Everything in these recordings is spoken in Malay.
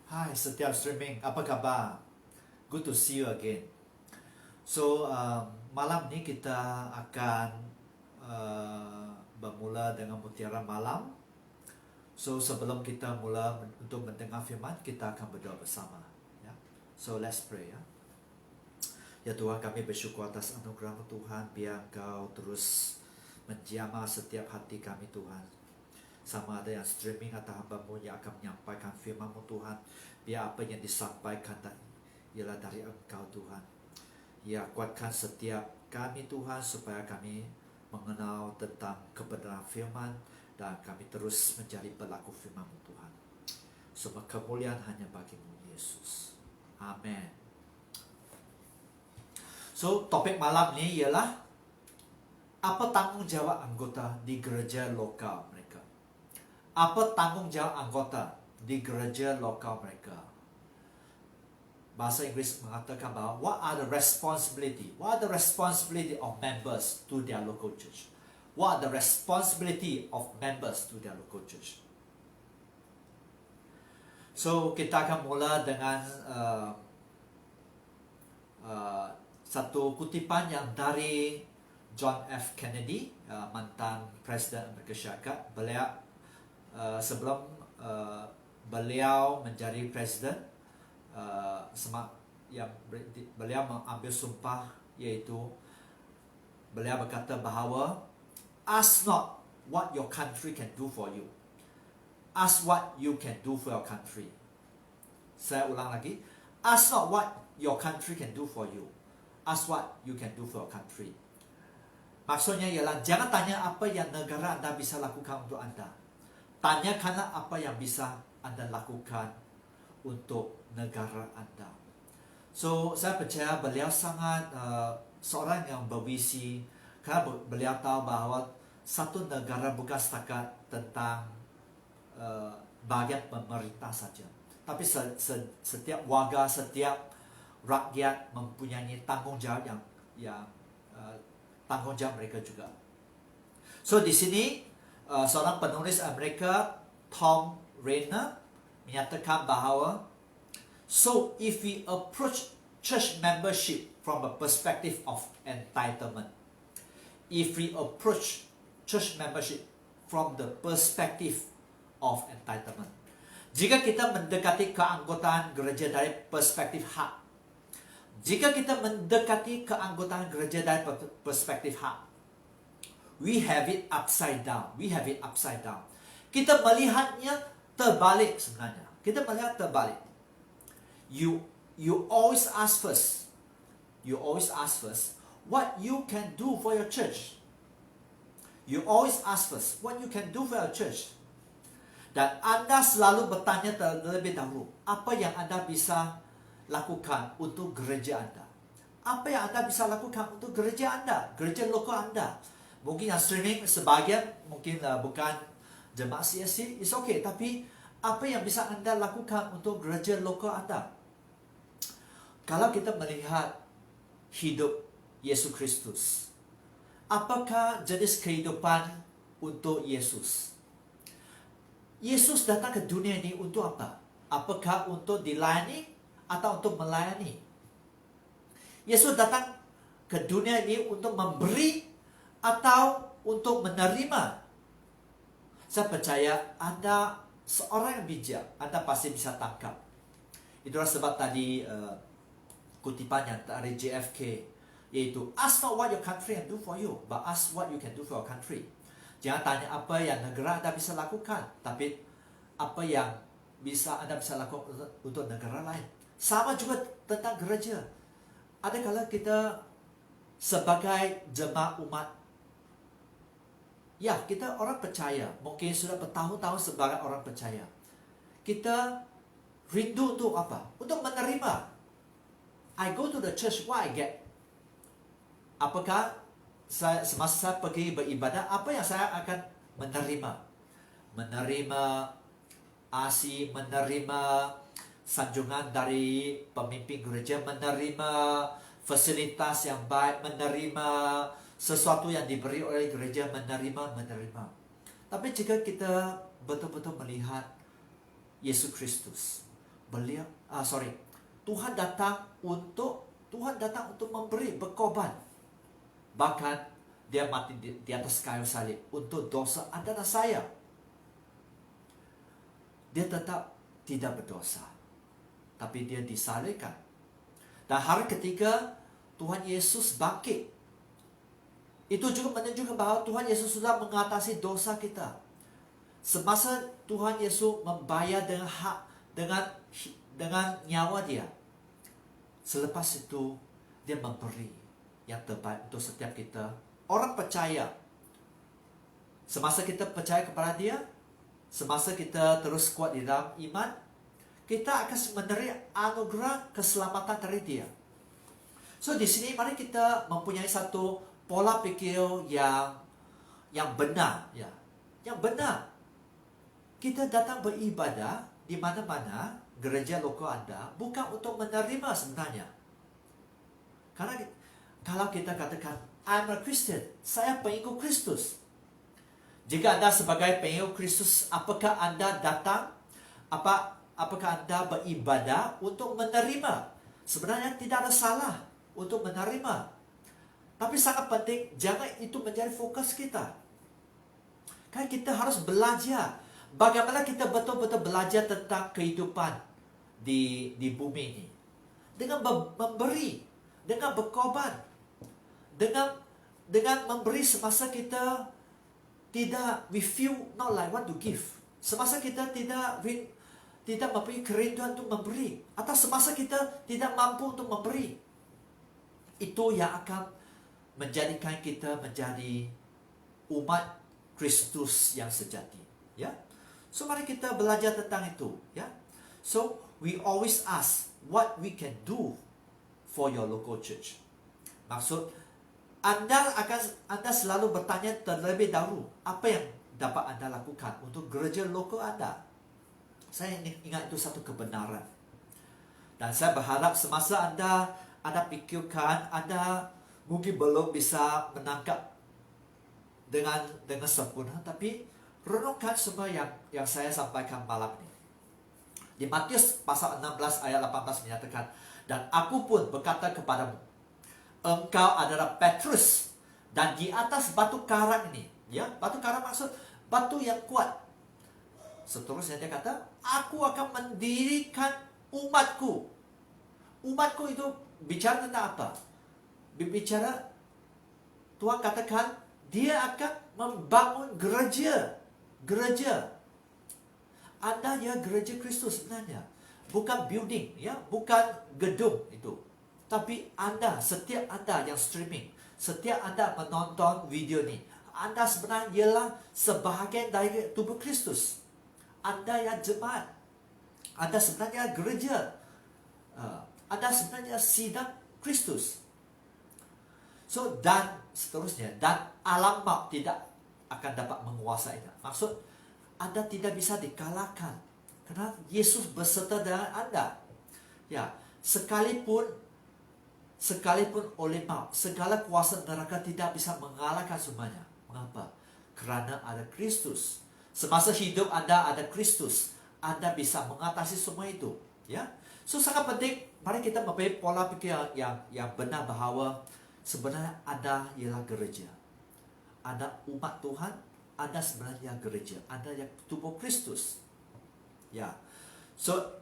Hai setiap streaming, apa kabar? Good to see you again. So malam ni kita akan bermula dengan mutiara malam. So sebelum kita mula untuk mendengar firman, kita akan berdoa bersama. Ya. So let's pray ya. Ya Tuhan, kami bersyukur atas anugerah Tuhan. Biar Kau terus menjamah setiap hati kami Tuhan. Sama ada yang streaming atau hamba-Mu yang akan menyampaikan firman-Mu Tuhan. Biar apa yang disampaikan ialah dari Engkau Tuhan. Ya, kuatkan setiap kami Tuhan supaya kami mengenal tentang kebenaran firman dan kami terus menjadi pelaku firman-Mu Tuhan. Semua kemuliaan hanya bagi-Mu Yesus. Amin. So, topik malam ni ialah apa tanggungjawab anggota di gereja lokal mereka. Apa tanggungjawab anggota di gereja lokal mereka? Bahasa Inggeris mengatakan bahawa what are the responsibility of members to their local church? What are the responsibility of members to their local church? So kita akan mula dengan satu kutipan yang dari John F. Kennedy, mantan Presiden Amerika Syarikat. Beliau sebelum beliau menjadi presiden, beliau mengambil sumpah, iaitu beliau berkata bahawa ask not what your country can do for you, ask what you can do for your country. Saya ulang lagi, ask not what your country can do for you, ask what you can do for your country. Maksudnya ialah jangan tanya apa yang negara anda bisa lakukan untuk anda, tanyakanlah apa yang bisa anda lakukan untuk negara anda. So saya percaya beliau sangat seorang yang bervisi, kerana beliau tahu bahawa satu negara bukan setakat tentang bahagian pemerintah saja, tapi setiap warga, setiap rakyat mempunyai tanggungjawab yang tanggungjawab mereka juga. So di sini seorang penulis Amerika, Tom Rainer, menyatakan bahawa so if we approach church membership from a perspective of entitlement, if we approach church membership from the perspective of entitlement, jika kita mendekati keanggotaan gereja dari perspektif hak, jika kita mendekati keanggotaan gereja dari perspektif hak, we have it upside down. Kita melihatnya terbalik sebenarnya. Kita melihat terbalik. You always ask first. What you can do for your church. You always ask first what you can do for your church. Dan anda selalu bertanya terlebih dahulu, apa yang anda bisa lakukan untuk gereja anda? Apa yang anda bisa lakukan untuk gereja anda, gereja lokal anda? Mungkin yang streaming sebahagian mungkin bukan jemaat CSC, it's okay. Tapi apa yang bisa anda lakukan untuk gereja lokal anda? Kalau kita melihat hidup Yesus Kristus, apakah jenis kehidupan untuk Yesus? Yesus datang ke dunia ini untuk apa? Apakah untuk dilayani atau untuk melayani? Yesus datang ke dunia ini untuk memberi atau untuk menerima? Saya percaya anda seorang yang bijak, anda pasti bisa tangkap. Itulah sebab tadi kutipan yang dari JFK, yaitu ask not what your country can do for you, but ask what you can do for your country. Jangan tanya apa yang negara anda bisa lakukan, tapi apa yang anda bisa lakukan untuk negara lain. Sama juga tentang gereja. Ada kala kita sebagai jemaat umat, ya kita orang percaya, mungkin sudah bertahun-tahun sebagai orang percaya, kita rindu untuk apa? Untuk menerima. I go to the church, what I get? Apakah semasa saya pergi beribadah, apa yang saya akan menerima? Menerima asi, menerima sanjungan dari pemimpin gereja, menerima fasilitas yang baik, menerima sesuatu yang diberi oleh gereja, menerima. Tapi jika kita betul-betul melihat Yesus Kristus, Tuhan datang untuk memberi, berkorban. Bahkan dia mati di atas kayu salib untuk dosa Anda dan saya. Dia tetap tidak berdosa, tapi dia disalibkan. Dan hari ketiga Tuhan Yesus bangkit. Itu juga menunjukkan bahwa Tuhan Yesus sudah mengatasi dosa kita. Semasa Tuhan Yesus membayar dengan nyawa dia, selepas itu dia memberi yang terbaik untuk setiap kita. Orang percaya, semasa kita percaya kepada dia, semasa kita terus kuat di dalam iman, kita akan menerima anugerah keselamatan dari dia. So di sini mari kita mempunyai satu pola pikir yang benar, ya. Yang benar. Kita datang beribadah di mana-mana gereja lokal Anda bukan untuk menerima sebenarnya. Karena kalau kita katakan I'm a Christian, saya pengikut Kristus. Jika Anda sebagai pengikut Kristus, apakah Anda datang? Apakah Anda beribadah untuk menerima? Sebenarnya tidak ada salah untuk menerima. Tapi sangat penting, jangan itu menjadi fokus kita. Kan kita harus belajar. Bagaimana kita betul-betul belajar tentang kehidupan di bumi ini. Dengan memberi, dengan berkorban, dengan memberi semasa kita tidak, we feel not like want to give. Semasa kita tidak mempunyai kerinduan untuk memberi, atau semasa kita tidak mampu untuk memberi, itu yang akan menjadikan kita menjadi umat Kristus yang sejati, ya. So mari kita belajar tentang itu, ya. So we always ask what we can do for your local church. Maksud Anda selalu bertanya terlebih dahulu, apa yang dapat Anda lakukan untuk gereja lokal Anda. Saya ingat itu satu kebenaran. Dan saya berharap semasa Anda pikirkan, Anda mungkin belum bisa menangkap dengan sempurna, tapi renungkan semua yang saya sampaikan malam ini. Di Matius pasal 16 ayat 18 menyatakan, dan aku pun berkata kepadamu, engkau adalah Petrus, dan di atas batu karang ini, ya, batu karang maksud batu yang kuat. Seterusnya dia kata, aku akan mendirikan umatku. Umatku itu bicara tentang apa? Bicara, Tuhan katakan dia akan membangun gereja. Anda ya gereja Kristus sebenarnya. Bukan building, ya, bukan gedung itu. Tapi setiap Anda yang streaming, setiap Anda menonton video ini, Anda sebenarnya ialah sebahagian dari tubuh Kristus. Anda yang jemaat. Anda sebenarnya gereja. Anda sebenarnya sidang Kristus. So, dan seterusnya, dan alam maut tidak akan dapat menguasainya. Maksud, Anda tidak bisa dikalahkan karena Yesus beserta dengan Anda. Ya, sekalipun oleh maut, segala kuasa neraka tidak bisa mengalahkan semuanya. Mengapa? Karena ada Kristus. Semasa hidup Anda ada Kristus, Anda bisa mengatasi semua itu. Ya, so sangat penting. Mari kita mempunyai pola pikir yang benar bahwa sebenarnya Anda ialah gereja. Anda umat Tuhan, Anda sebenarnya gereja, Anda yang tubuh Kristus. Ya, so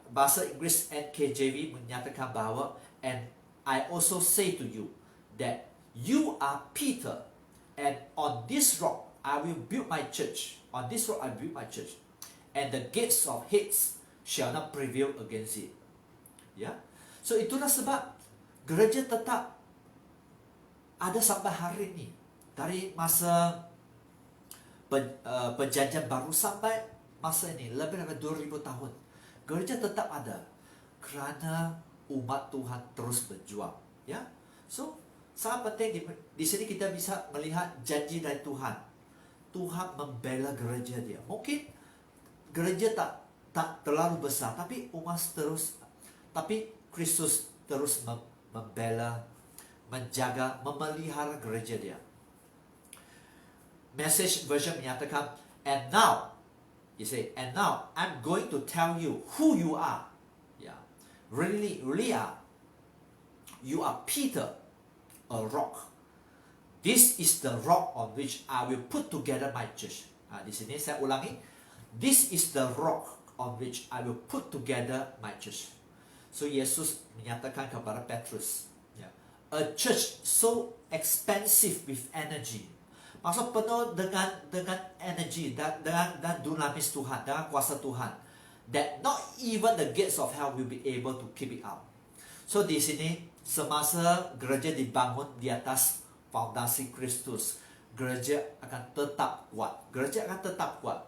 bahasa Inggris NKJV menyatakan bahwa, and I also say to you that you are Peter, and on this rock I will build my church. On this rock I build my church, and the gates of Hades shall not prevail against it. Ya, so itulah sebab gereja tetap ada sampai hari ini. Dari masa perjanjian baru sampai masa ini, lebih dari 2000 tahun. Gereja tetap ada karena umat Tuhan terus berjuang, ya. So, sangat penting di sini kita bisa melihat janji dari Tuhan. Tuhan membela gereja dia. Mungkin gereja tak terlalu besar, tapi tapi Kristus terus membela, menjaga, memelihara gereja dia. Message version menyatakan, and now, He said, and now I'm going to tell you who you are. Yeah, really are. You are Peter, a rock. This is the rock on which I will put together my church. Di sini saya ulangi. This is the rock on which I will put together my church. So Yesus menyatakan kepada Petrus, a church so expansive with energy. Maksud penuh dengan energi dan dinamis Tuhan, dengan kuasa Tuhan, that not even the gates of hell will be able to keep it out. So di sini semasa gereja dibangun di atas fondasi Kristus, gereja akan tetap kuat. Gereja akan tetap kuat.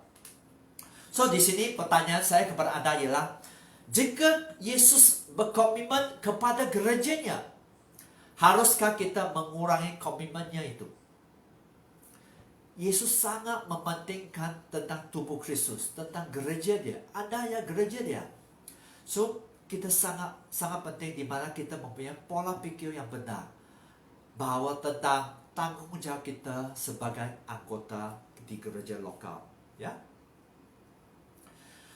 So di sini pertanyaan saya kepada Anda ialah, jika Yesus berkomitmen kepada gerejanya, haruskah kita mengurangi komitmennya itu? Yesus sangat mementingkan tentang tubuh Kristus, tentang gereja dia. Anda ya gereja dia. So, kita sangat penting di mana kita mempunyai pola pikir yang benar bahwa tentang tanggung jawab kita sebagai anggota di gereja lokal, ya.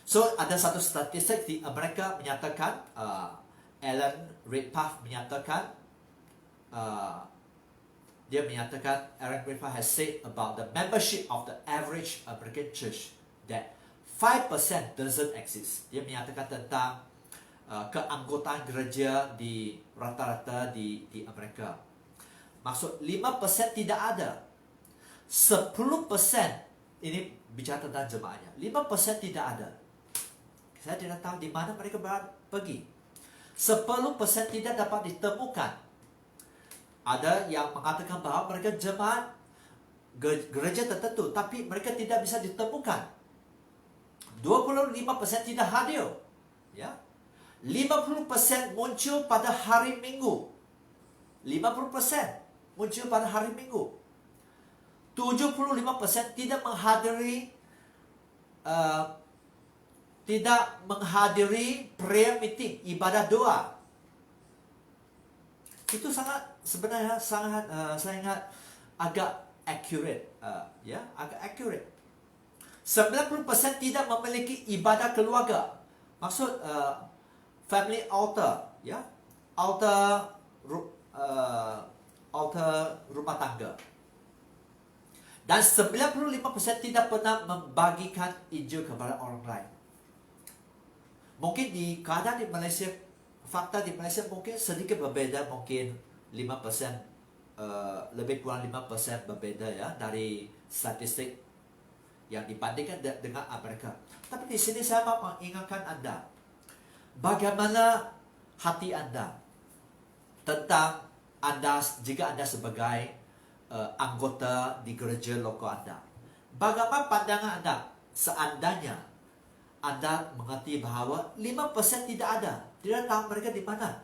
So, ada satu statistik di Amerika menyatakan, Alan Redpath menyatakan, dia menyatakan, Aaron Redpath has said about the membership of the average American church that 5% doesn't exist. Dia menyatakan tentang keanggotaan gereja di rata-rata di Amerika. Maksud 5% tidak ada. 10% ini bicara tentang jemaahnya. 5% tidak ada. Saya tidak tahu di mana mereka pergi. 10% tidak dapat ditemukan. Ada yang mengatakan bahwa mereka jemaat gereja tertentu, tapi mereka tidak bisa ditemukan. 25% tidak hadir, ya. 50% muncul pada hari Minggu. 50% muncul pada hari Minggu. 75% tidak menghadiri prayer meeting, ibadah doa. Itu sebenarnya sangat agak accurate, agak accurate. 90% tidak memiliki ibadah keluarga. Maksud family altar, ya, altar rumah tangga. Dan 95% tidak pernah membagikan Injil kepada orang lain. Mungkin di keadaan di Malaysia, fakta di Malaysia mungkin sedikit berbeda, mungkin 5%, lebih kurang 5% berbeda ya dari statistik yang dibandingkan dengan Amerika. Tapi di sini saya mau mengingatkan Anda, bagaimana hati Anda tentang Anda jika Anda sebagai anggota di gereja lokal Anda. Bagaimana pandangan Anda seandainya Anda mengerti bahwa 5% tidak ada, tidak tahu mereka di mana,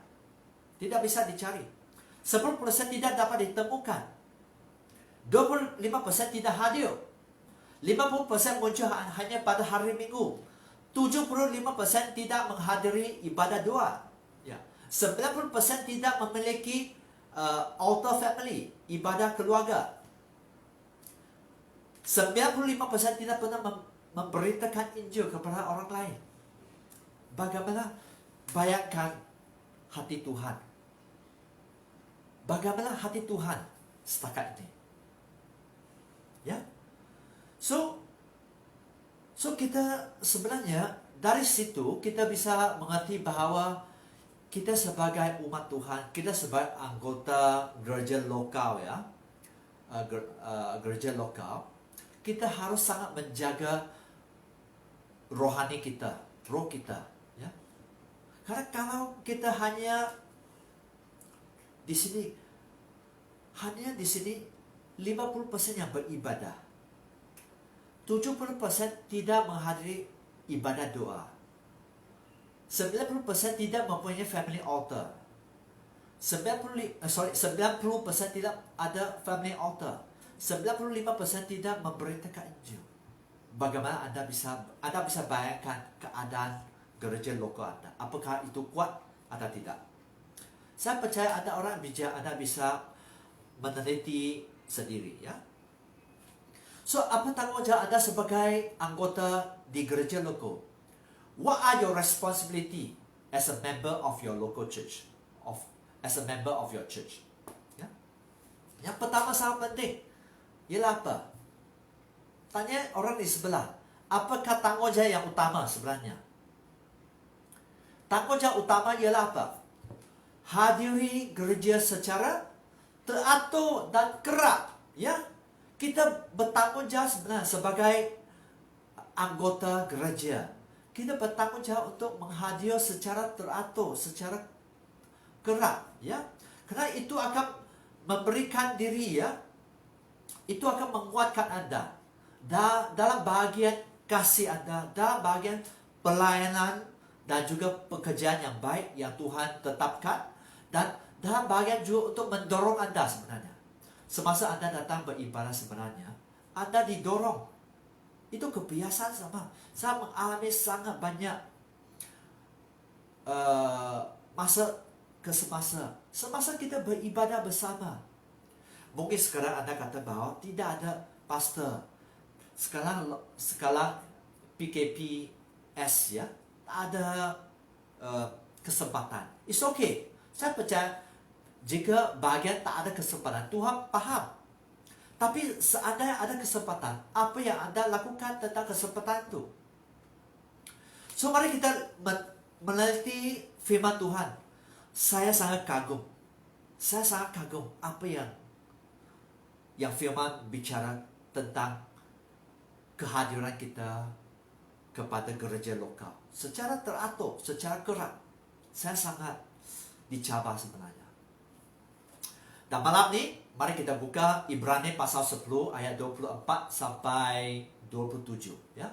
tidak bisa dicari. 10% tidak dapat ditemukan. 25% tidak hadir. 50% muncul hanya pada hari Minggu. 75% tidak menghadiri ibadah doa. Ya. 90% tidak memiliki altar family, ibadah keluarga. 95% tidak pernah memberitakan Injil kepada orang lain. Bagaimana? Bayangkan hati Tuhan. Bagaimana hati Tuhan setakat ini? Ya. So kita sebenarnya dari situ kita bisa mengerti bahwa kita sebagai umat Tuhan, kita sebagai anggota gereja lokal ya, gereja lokal, kita harus sangat menjaga rohani kita, roh kita, ya. Karena kalau kita hanya di sini 50% yang beribadah, 70% tidak menghadiri ibadah doa, 90% tidak mempunyai family altar, 90% tidak ada family altar, 95% tidak memberitakan Injil. Bagaimana Anda bisa bayangkan keadaan gereja lokal Anda? Apakah itu kuat atau tidak? Saya percaya Anda orang bijak, Anda bisa meneliti sendiri, ya. So, apa tanggungjawab Anda sebagai anggota di gereja loko? What are your responsibility as a member of your local church? As a member of your church? Ya? Yang pertama sangat penting, ialah apa? Tanya orang di sebelah, apakah tanggungjawab yang utama sebenarnya? Tanggungjawab utama ialah apa? Hadiri gereja secara teratur dan kerap, ya. Kita bertanggungjawab sebenarnya sebagai anggota gereja. Kita bertanggungjawab untuk menghadiri secara teratur, secara kerap, ya. Karena itu akan memberikan diri, ya. Itu akan menguatkan Anda dalam bahagian kasih Anda, dalam bahagian pelayanan dan juga pekerjaan yang baik yang Tuhan tetapkan, dan dalam bahagian juga untuk mendorong Anda sebenarnya. Semasa Anda datang beribadah sebenarnya, Anda didorong. Itu kebiasaan sama. Saya mengalami sangat banyak masa ke semasa kita beribadah bersama. Mungkin sekarang Anda kata bahwa tidak ada pastor. Skala PKPS, ya, tak ada kesempatan. It's okay. Saya percaya jika bahagian tak ada kesempatan, Tuhan paham. Tapi seandainya ada kesempatan, apa yang Anda lakukan tentang kesempatan itu? So, mari kita meneliti firman Tuhan. Saya sangat kagum. Apa yang firman bicara tentang kehadiran kita kepada gereja lokal. Secara teratur, secara kerap. Saya sangat dicabar sebenarnya. Dan malam ni, mari kita buka Ibrani pasal 10 ayat 24 sampai 27, ya.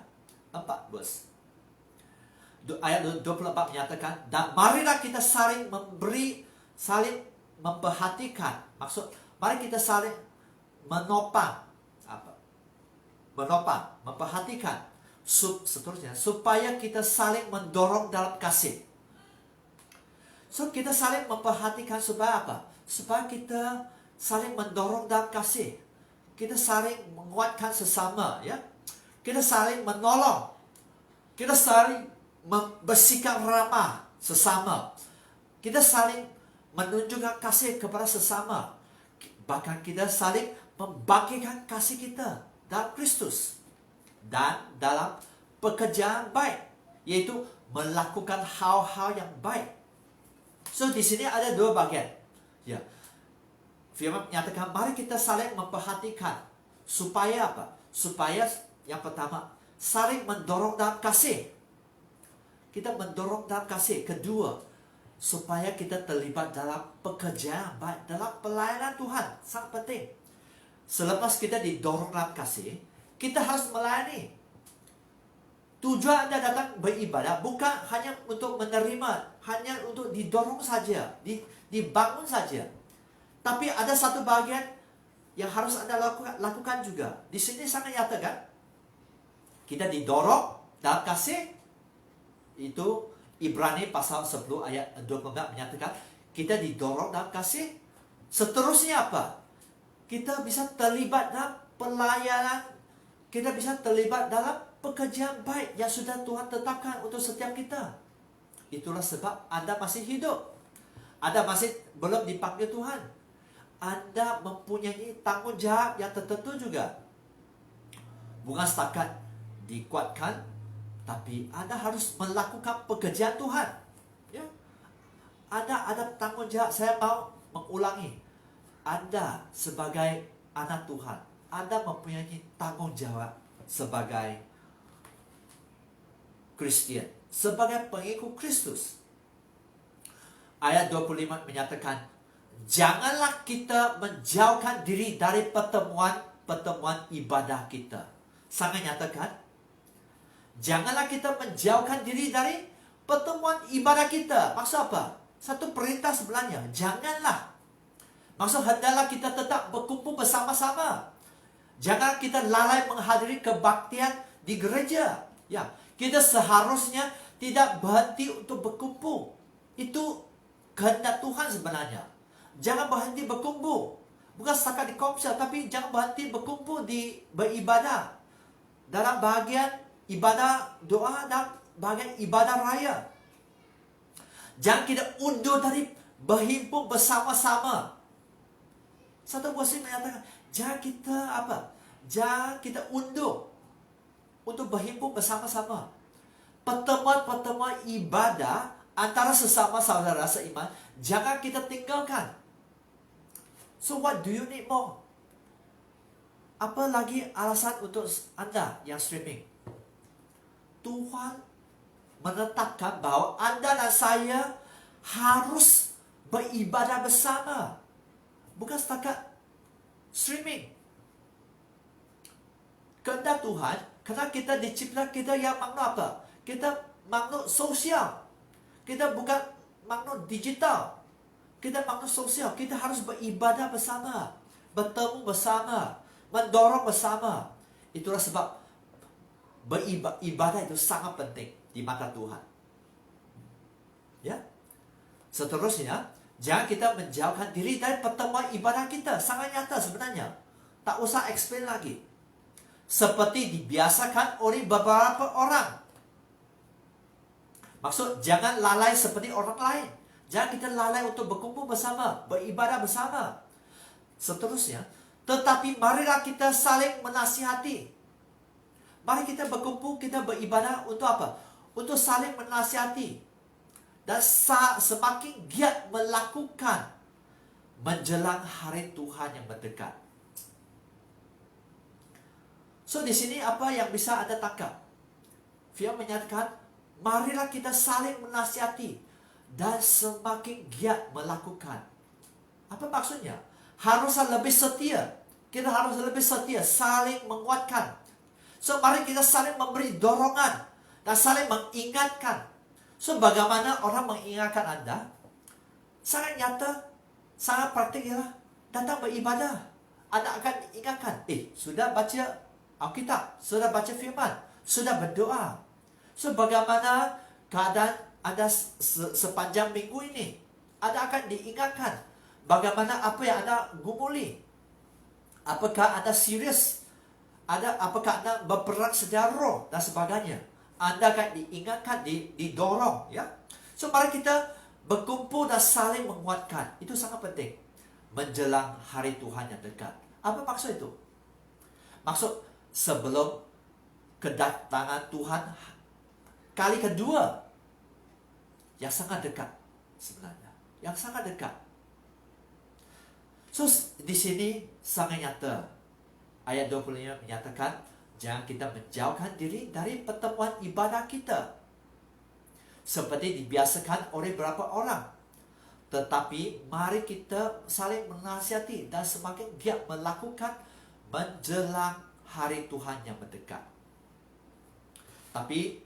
4 verse. Ayat 24 menyatakan, dan marilah kita saling memperhatikan. Maksud, mari kita saling menopang, memperhatikan, seterusnya, supaya kita saling mendorong dalam kasih. So, kita saling memperhatikan supaya apa? Supaya kita saling mendorong dalam kasih. Kita saling menguatkan sesama, ya. Kita saling menolong. Kita saling bersikap ramah sesama. Kita saling menunjukkan kasih kepada sesama. Bahkan kita saling membagikan kasih kita dalam Kristus dan dalam pekerjaan baik, yaitu melakukan hal-hal yang baik. So, di sini ada dua bagian. Ya. Firman menyatakan mari kita saling memperhatikan supaya apa? Supaya yang pertama, saling mendorong dalam kasih. Kita mendorong dalam kasih. Kedua, supaya kita terlibat dalam pekerjaan baik, dalam pelayanan Tuhan. Sangat penting. Selepas kita didorong dalam kasih, kita harus melayani. Tujuan Anda datang beribadah bukan hanya untuk menerima, hanya untuk didorong saja, dibangun saja. Tapi ada satu bagian yang harus Anda lakukan juga. Di sini sangat nyata, kan? Kita didorong dalam kasih. Itu Ibrani pasal 10 ayat 24 menyatakan kita didorong dalam kasih. Seterusnya apa? Kita bisa terlibat dalam pelayanan. Kita bisa terlibat dalam pekerjaan baik yang sudah Tuhan tetapkan untuk setiap kita. Itulah sebab Anda masih hidup. Anda masih belum dipanggil Tuhan. Anda mempunyai tanggungjawab yang tertentu juga. Bukan setakat dikuatkan, tapi Anda harus melakukan pekerjaan Tuhan. Ya. Anda ada tanggungjawab. Saya mau mengulangi. Anda sebagai anak Tuhan, Anda mempunyai tanggungjawab sebagai Kristian, sebagai pengikut Kristus. Ayat 25 menyatakan, janganlah kita menjauhkan diri dari pertemuan ibadah kita. Sangat nyatakan, janganlah kita menjauhkan diri dari pertemuan ibadah kita. Maksud apa? Satu perintah sebenarnya, janganlah. Maksud hendaklah kita tetap berkumpul bersama-sama. Jangan kita lalai menghadiri kebaktian di gereja. Ya, kita seharusnya tidak berhenti untuk berkumpul. Itu kehendak Tuhan sebenarnya. Jangan berhenti berkumpul. Bukan setakat di komsel, tapi jangan berhenti berkumpul beribadah. Dalam bahagian ibadah doa dan bahagian ibadah raya. Jangan kita undur dari berhimpun bersama-sama. Satu versi menyatakan, jangan kita undur untuk berhimpun bersama-sama. Pertemuan-pertemuan ibadah antara sesama saudara seiman, jangan kita tinggalkan. So what do you need more? Apa lagi alasan untuk Anda yang streaming? Tuhan menetapkan bahawa Anda dan saya harus beribadah bersama. Bukan setakat streaming. Kehendak Tuhan, kerana kita dicipta kita yang makhluk apa? Kita makhluk sosial. Kita bukan makhluk digital. Kita makhluk sosial. Kita harus beribadah bersama, bertemu bersama, mendorong bersama. Itulah sebab beribadah itu sangat penting di mata Tuhan. Ya. Seterusnya, jangan kita menjauhkan diri dari pertemuan ibadah kita. Sangat nyata sebenarnya. Tak usah explain lagi. Seperti dibiasakan oleh beberapa orang. Maksud, jangan lalai seperti orang lain. Jangan kita lalai untuk berkumpul bersama, beribadah bersama. Seterusnya, tetapi marilah kita saling menasihati. Mari kita berkumpul, kita beribadah untuk apa? Untuk saling menasihati. Dan semakin giat melakukan menjelang hari Tuhan yang mendekat. So, di sini apa yang bisa Anda tangkap? Firman menyatakan, marilah kita saling menasihati dan semakin giat melakukan. Apa maksudnya? Haruslah lebih setia. Kita harus lebih setia, saling menguatkan. So, mari kita saling memberi dorongan dan saling mengingatkan. So, bagaimana orang mengingatkan Anda? Sangat nyata, sangat praktik ialah datang beribadah. Anda akan diingatkan, sudah baca Alkitab, sudah baca firman, sudah berdoa. So, bagaimana keadaan Anda sepanjang minggu ini? Anda akan diingatkan bagaimana apa yang Anda gumuli. Apakah Anda serius? Apakah Anda berperang secara roh dan sebagainya? Anda akan diingatkan, didorong, ya. So, mari kita berkumpul dan saling menguatkan. Itu sangat penting menjelang hari Tuhan yang dekat. Apa maksud itu? Maksud sebelum kedatangan Tuhan kali kedua, yang sangat dekat sebenarnya. Yang sangat dekat. So, di sini sangat nyata. Ayat 25 menyatakan, jangan kita menjauhkan diri dari pertemuan ibadah kita. Seperti dibiasakan oleh beberapa orang. Tetapi, mari kita saling menasihati dan semakin giat melakukan menjelang hari Tuhan yang mendekat. Tapi,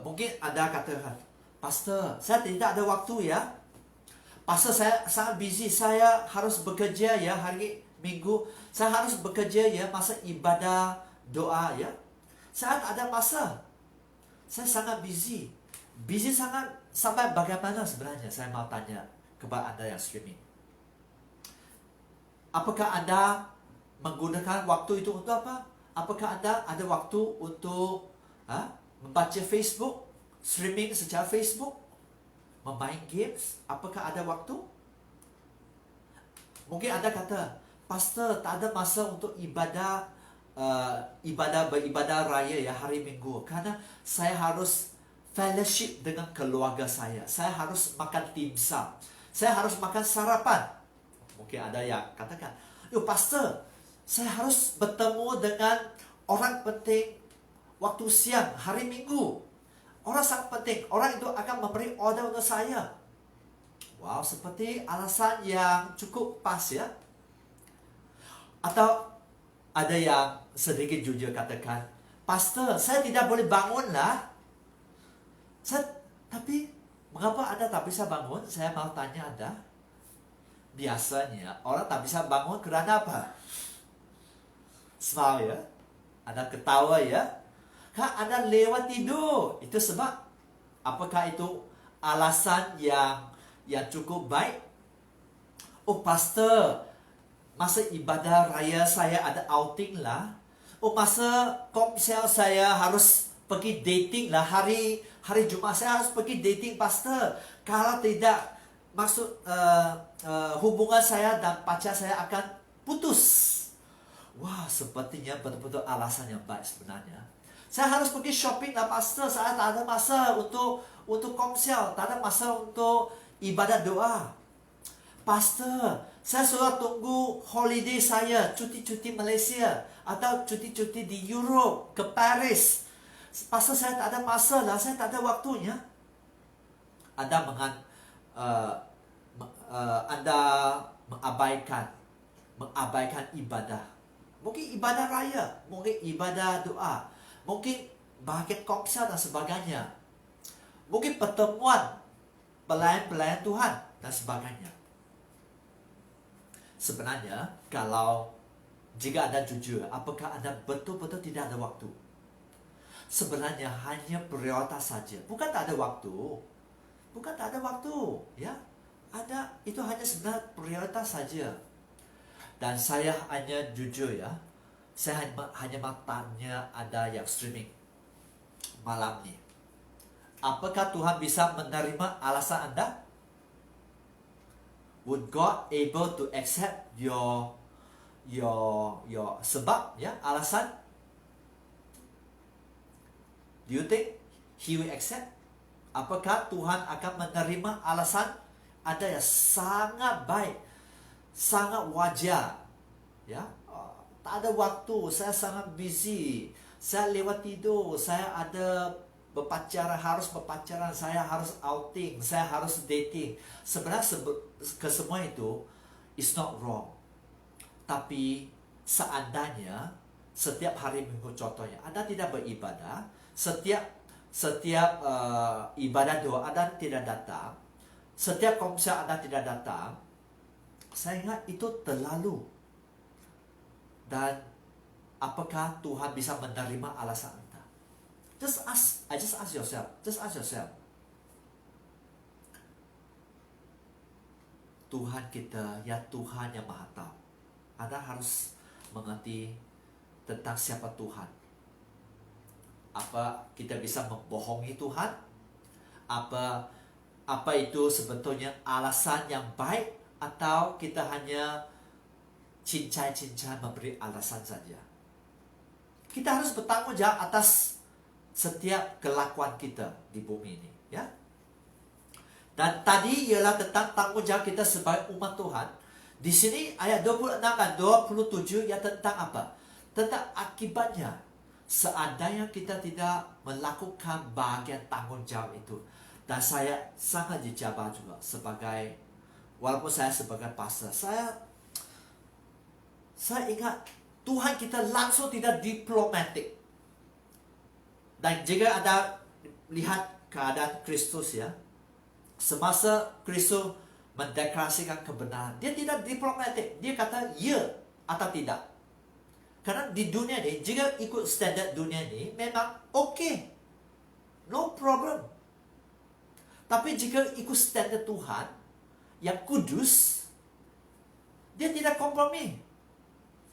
mungkin Anda katakan, Pastor, saya tidak ada waktu ya. Pastor, saya sangat busy. Saya harus bekerja ya hari Minggu. Saya harus bekerja ya masa ibadah doa ya. Saya tak ada masa. Saya sangat busy. Busy sangat sampai bagaimana sebenarnya? Saya mau tanya kepada Anda yang streaming. Apakah Anda menggunakan waktu itu untuk apa? Apakah Anda ada waktu untuk membaca Facebook? Streaming secara Facebook, memain games, apakah ada waktu? Mungkin Anda kata, Pastor, tak ada masa untuk beribadah raya ya hari Minggu, karena saya harus fellowship dengan keluarga saya. Saya harus makan dimsum. Saya harus makan sarapan. Mungkin ada yang katakan, Pastor, saya harus bertemu dengan orang penting waktu siang hari Minggu. Orang sangat penting. Orang itu akan memberi order untuk saya. Wow, seperti alasan yang cukup pas ya. Atau ada yang sedikit jujur katakan, Pastor, saya tidak boleh bangun lah. Tapi mengapa Anda tak bisa bangun? Saya mau tanya Anda. Biasanya orang tak bisa bangun kerana apa? Smile ya. Anda ketawa ya. Anda lewat tidur. Itu sebab. Apakah itu alasan yang cukup baik? Pastor, masa ibadah raya saya ada outing lah. Oh, masa komsel saya harus pergi dating lah. Hari Jumaat saya harus pergi dating, pastor. Kalau tidak, maksud hubungan saya dan pacar saya akan putus. Wah, sepertinya betul-betul alasan yang baik sebenarnya. Saya harus pergi shopping lah, pastor. Saya tak ada masa untuk komsel, tak ada masa untuk ibadah doa. Pastor, saya sudah tunggu holiday saya, cuti-cuti Malaysia atau cuti-cuti di Europe, ke Paris. Pastor, saya tak ada masa lah, saya tak ada waktunya. Anda mengabaikan ibadah. Mungkin ibadah raya, mungkin ibadah doa, mungkin bahagian komsel dan sebagainya. Mungkin pertemuan pelayan-pelayan Tuhan dan sebagainya. Sebenarnya, jika Anda jujur, apakah Anda betul-betul tidak ada waktu? Sebenarnya hanya prioritas saja. Bukan tak ada waktu. Bukan tak ada waktu. Ya, ada. Itu hanya sebenarnya prioritas saja. Dan saya hanya jujur ya. Saya hanya mau tanya Anda yang streaming malam ini. Apakah Tuhan bisa menerima alasan Anda? Would God able to accept your sebab, ya, alasan? Do you think He will accept? Apakah Tuhan akan menerima alasan Anda yang sangat baik, sangat wajar, ya? Tak ada waktu, saya sangat busy, saya lewat tidur, saya ada harus berpacaran, saya harus outing, saya harus dating. Sebenarnya kesemua itu is not wrong. Tapi seandainya setiap hari Minggu contohnya Anda tidak beribadah, setiap ibadah doa Anda tidak datang, setiap komsel Anda tidak datang, saya ingat itu terlalu. Dan apakah Tuhan bisa menerima alasan Anda? Just ask yourself. Tuhan kita, ya Tuhan yang Maha Tahu. Anda harus mengerti tentang siapa Tuhan. Apa kita bisa membohongi Tuhan? Apa itu sebetulnya alasan yang baik, atau kita hanya cincai-cincai memberi alasan saja? Kita harus bertanggung jawab atas setiap kelakuan kita di bumi ini, ya. Dan tadi ialah tentang tanggung jawab kita sebagai umat Tuhan. Di sini ayat 26 dan 27 ya tentang apa? Tentang akibatnya seandainya kita tidak melakukan bahagian tanggung jawab itu. Dan saya sangat dicabar juga walaupun saya sebagai pastor, saya ingat Tuhan kita langsung tidak diplomatik. Dan jika Anda lihat keadaan Kristus, ya, semasa Kristus mendeklarasikan kebenaran, dia tidak diplomatik. Dia kata ya atau tidak. Karena di dunia ini, jika ikut standar dunia ini, memang okay, no problem. Tapi jika ikut standar Tuhan yang kudus, dia tidak kompromi.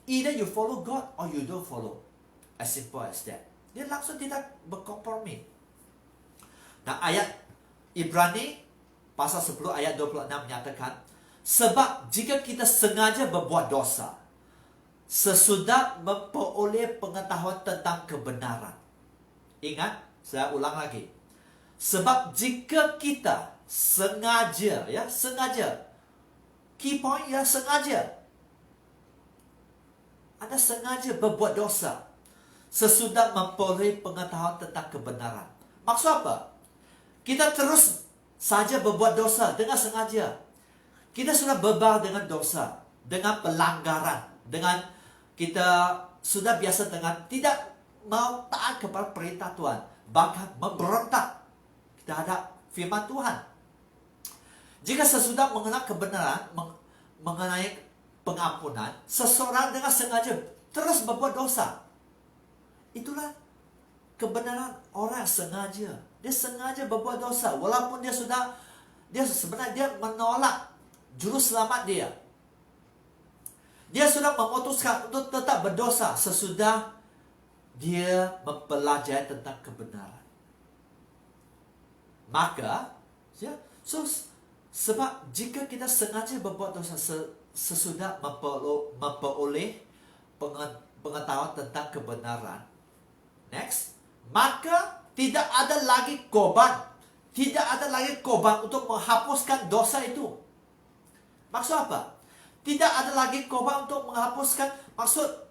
Either you follow God or you don't follow. As simple as that. Dia langsung tidak berkompromi. Nah, ayat Ibrani pasal 10 ayat 26 menyatakan, sebab jika kita sengaja berbuat dosa sesudah memperoleh pengetahuan tentang kebenaran. Ingat, saya ulang lagi. Sebab jika kita sengaja, ya, sengaja. Key point ya, sengaja. Anda sengaja berbuat dosa sesudah memperoleh pengetahuan tentang kebenaran. Maksud apa? Kita terus saja berbuat dosa dengan sengaja. Kita sudah bebal dengan dosa, dengan pelanggaran, dengan kita sudah biasa dengan tidak mau taat kepada perintah Tuhan, bahkan memberontak terhadap firman Tuhan. Jika sesudah mengenal kebenaran, mengenai pengampunan, seseorang dengan sengaja terus berbuat dosa. Itulah kebenaran orang sengaja. Dia sengaja berbuat dosa, walaupun dia sebenarnya dia menolak juru selamat dia. Dia sudah memutuskan untuk tetap berdosa sesudah dia mempelajari tentang kebenaran. Maka, ya, sebab jika kita sengaja berbuat dosa sesudah memperoleh pengetahuan tentang kebenaran, next, maka tidak ada lagi korban. Tidak ada lagi korban untuk menghapuskan dosa itu. Maksud apa? Tidak ada lagi korban untuk menghapuskan. Maksud,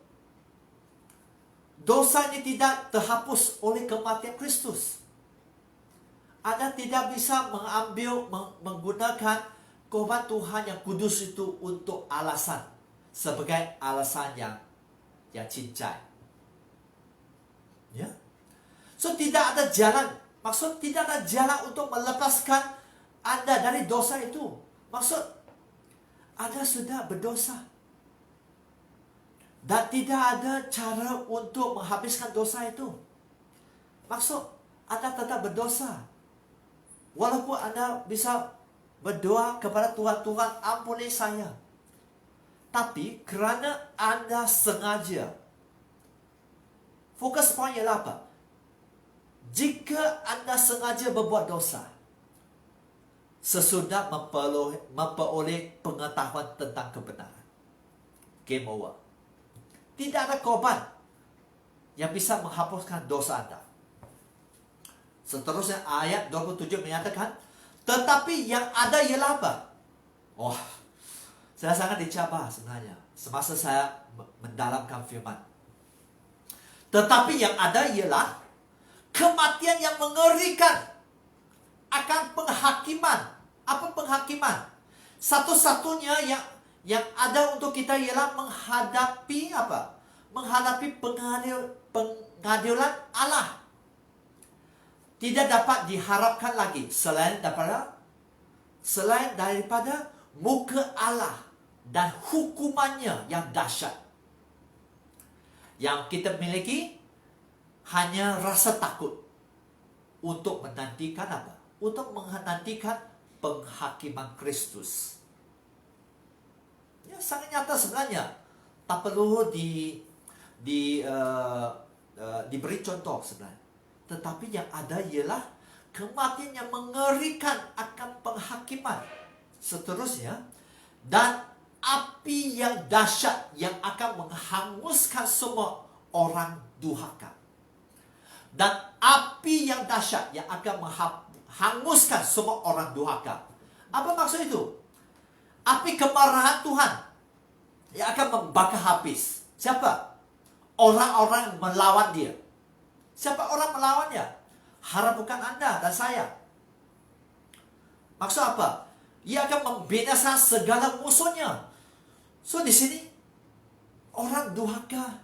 dosa ini tidak terhapus oleh kematian Kristus. Anda tidak bisa menggunakan korban Tuhan yang kudus itu untuk alasan, sebagai alasan yang cincai. Ya. So tidak ada jalan. Maksud tidak ada jalan untuk melepaskan Anda dari dosa itu. Maksud Anda sudah berdosa. Dan tidak ada cara untuk menghabiskan dosa itu. Maksud Anda tetap berdosa. Walaupun Anda bisa berdoa kepada Tuhan, Tuhan ampuni saya. Tapi kerana Anda sengaja, fokus poin ialah apa? Jika Anda sengaja berbuat dosa sesudah memperoleh pengetahuan tentang kebenaran, game over. Tidak ada korban yang bisa menghapuskan dosa Anda. Seterusnya ayat 27 menyatakan, tetapi yang ada ialah apa? Saya sangat dicabar sebenarnya semasa saya mendalamkan firman. Tetapi yang ada ialah kematian yang mengerikan akan penghakiman. Apa penghakiman? Satu-satunya yang ada untuk kita ialah menghadapi apa? Menghadapi pengadilan Allah. Tidak dapat diharapkan lagi selain daripada muka Allah dan hukumannya yang dahsyat. Yang kita miliki hanya rasa takut untuk menantikan apa? Untuk menantikan penghakiman Kristus. Ya, sangat nyata sebenarnya. Tak perlu diberi contoh sebenarnya. Tetapi yang ada ialah kematian yang mengerikan akan penghakiman. Seterusnya, dan api yang dahsyat yang akan menghanguskan semua orang durhaka. Dan api yang dahsyat yang akan menghanguskan semua orang durhaka. Apa maksud itu? Api kemarahan Tuhan yang akan membakar habis. Siapa? Orang-orang yang melawan dia. Siapa orang melawannya? Harap bukan Anda dan saya. Maksud apa? Ia akan membinasakan segala musuhnya. So di sini orang durhaka.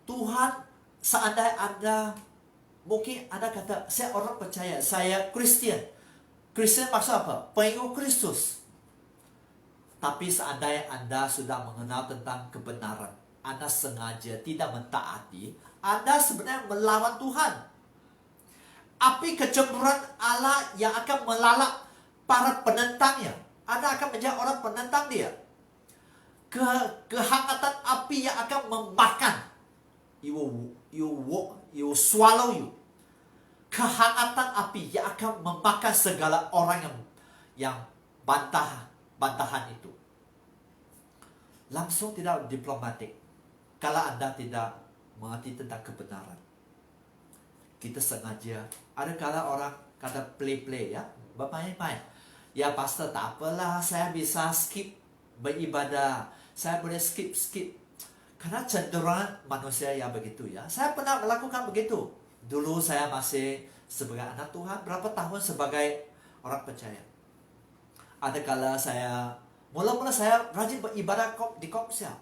Tuhan, seandainya Anda, mungkin Anda kata, saya orang percaya, saya Kristian. Kristian maksud apa? Pengikut Kristus. Tapi seandainya Anda sudah mengenal tentang kebenaran, Anda sengaja tidak mentaati, Anda sebenarnya melawan Tuhan. Api kecemburuan Allah yang akan melalap para penentangnya. Anda akan menjadi orang penentang dia. Kehangatan api yang akan memakan. It will swallow you. Kehangatan api yang akan memakan segala orang yang bantahan itu. Langsung tidak diplomatik. Kalau Anda tidak mengerti tentang kebenaran, kita sengaja. Ada kala orang kata play ya, bermain-main. Ya pastor, tak apalah, saya bisa skip beribadah, saya boleh skip. Karena cenderungan manusia yang begitu ya. Saya pernah melakukan begitu. Dulu saya masih sebagai anak Tuhan, berapa tahun sebagai orang percaya. Ada kala mula-mula saya rajin beribadah di komsel.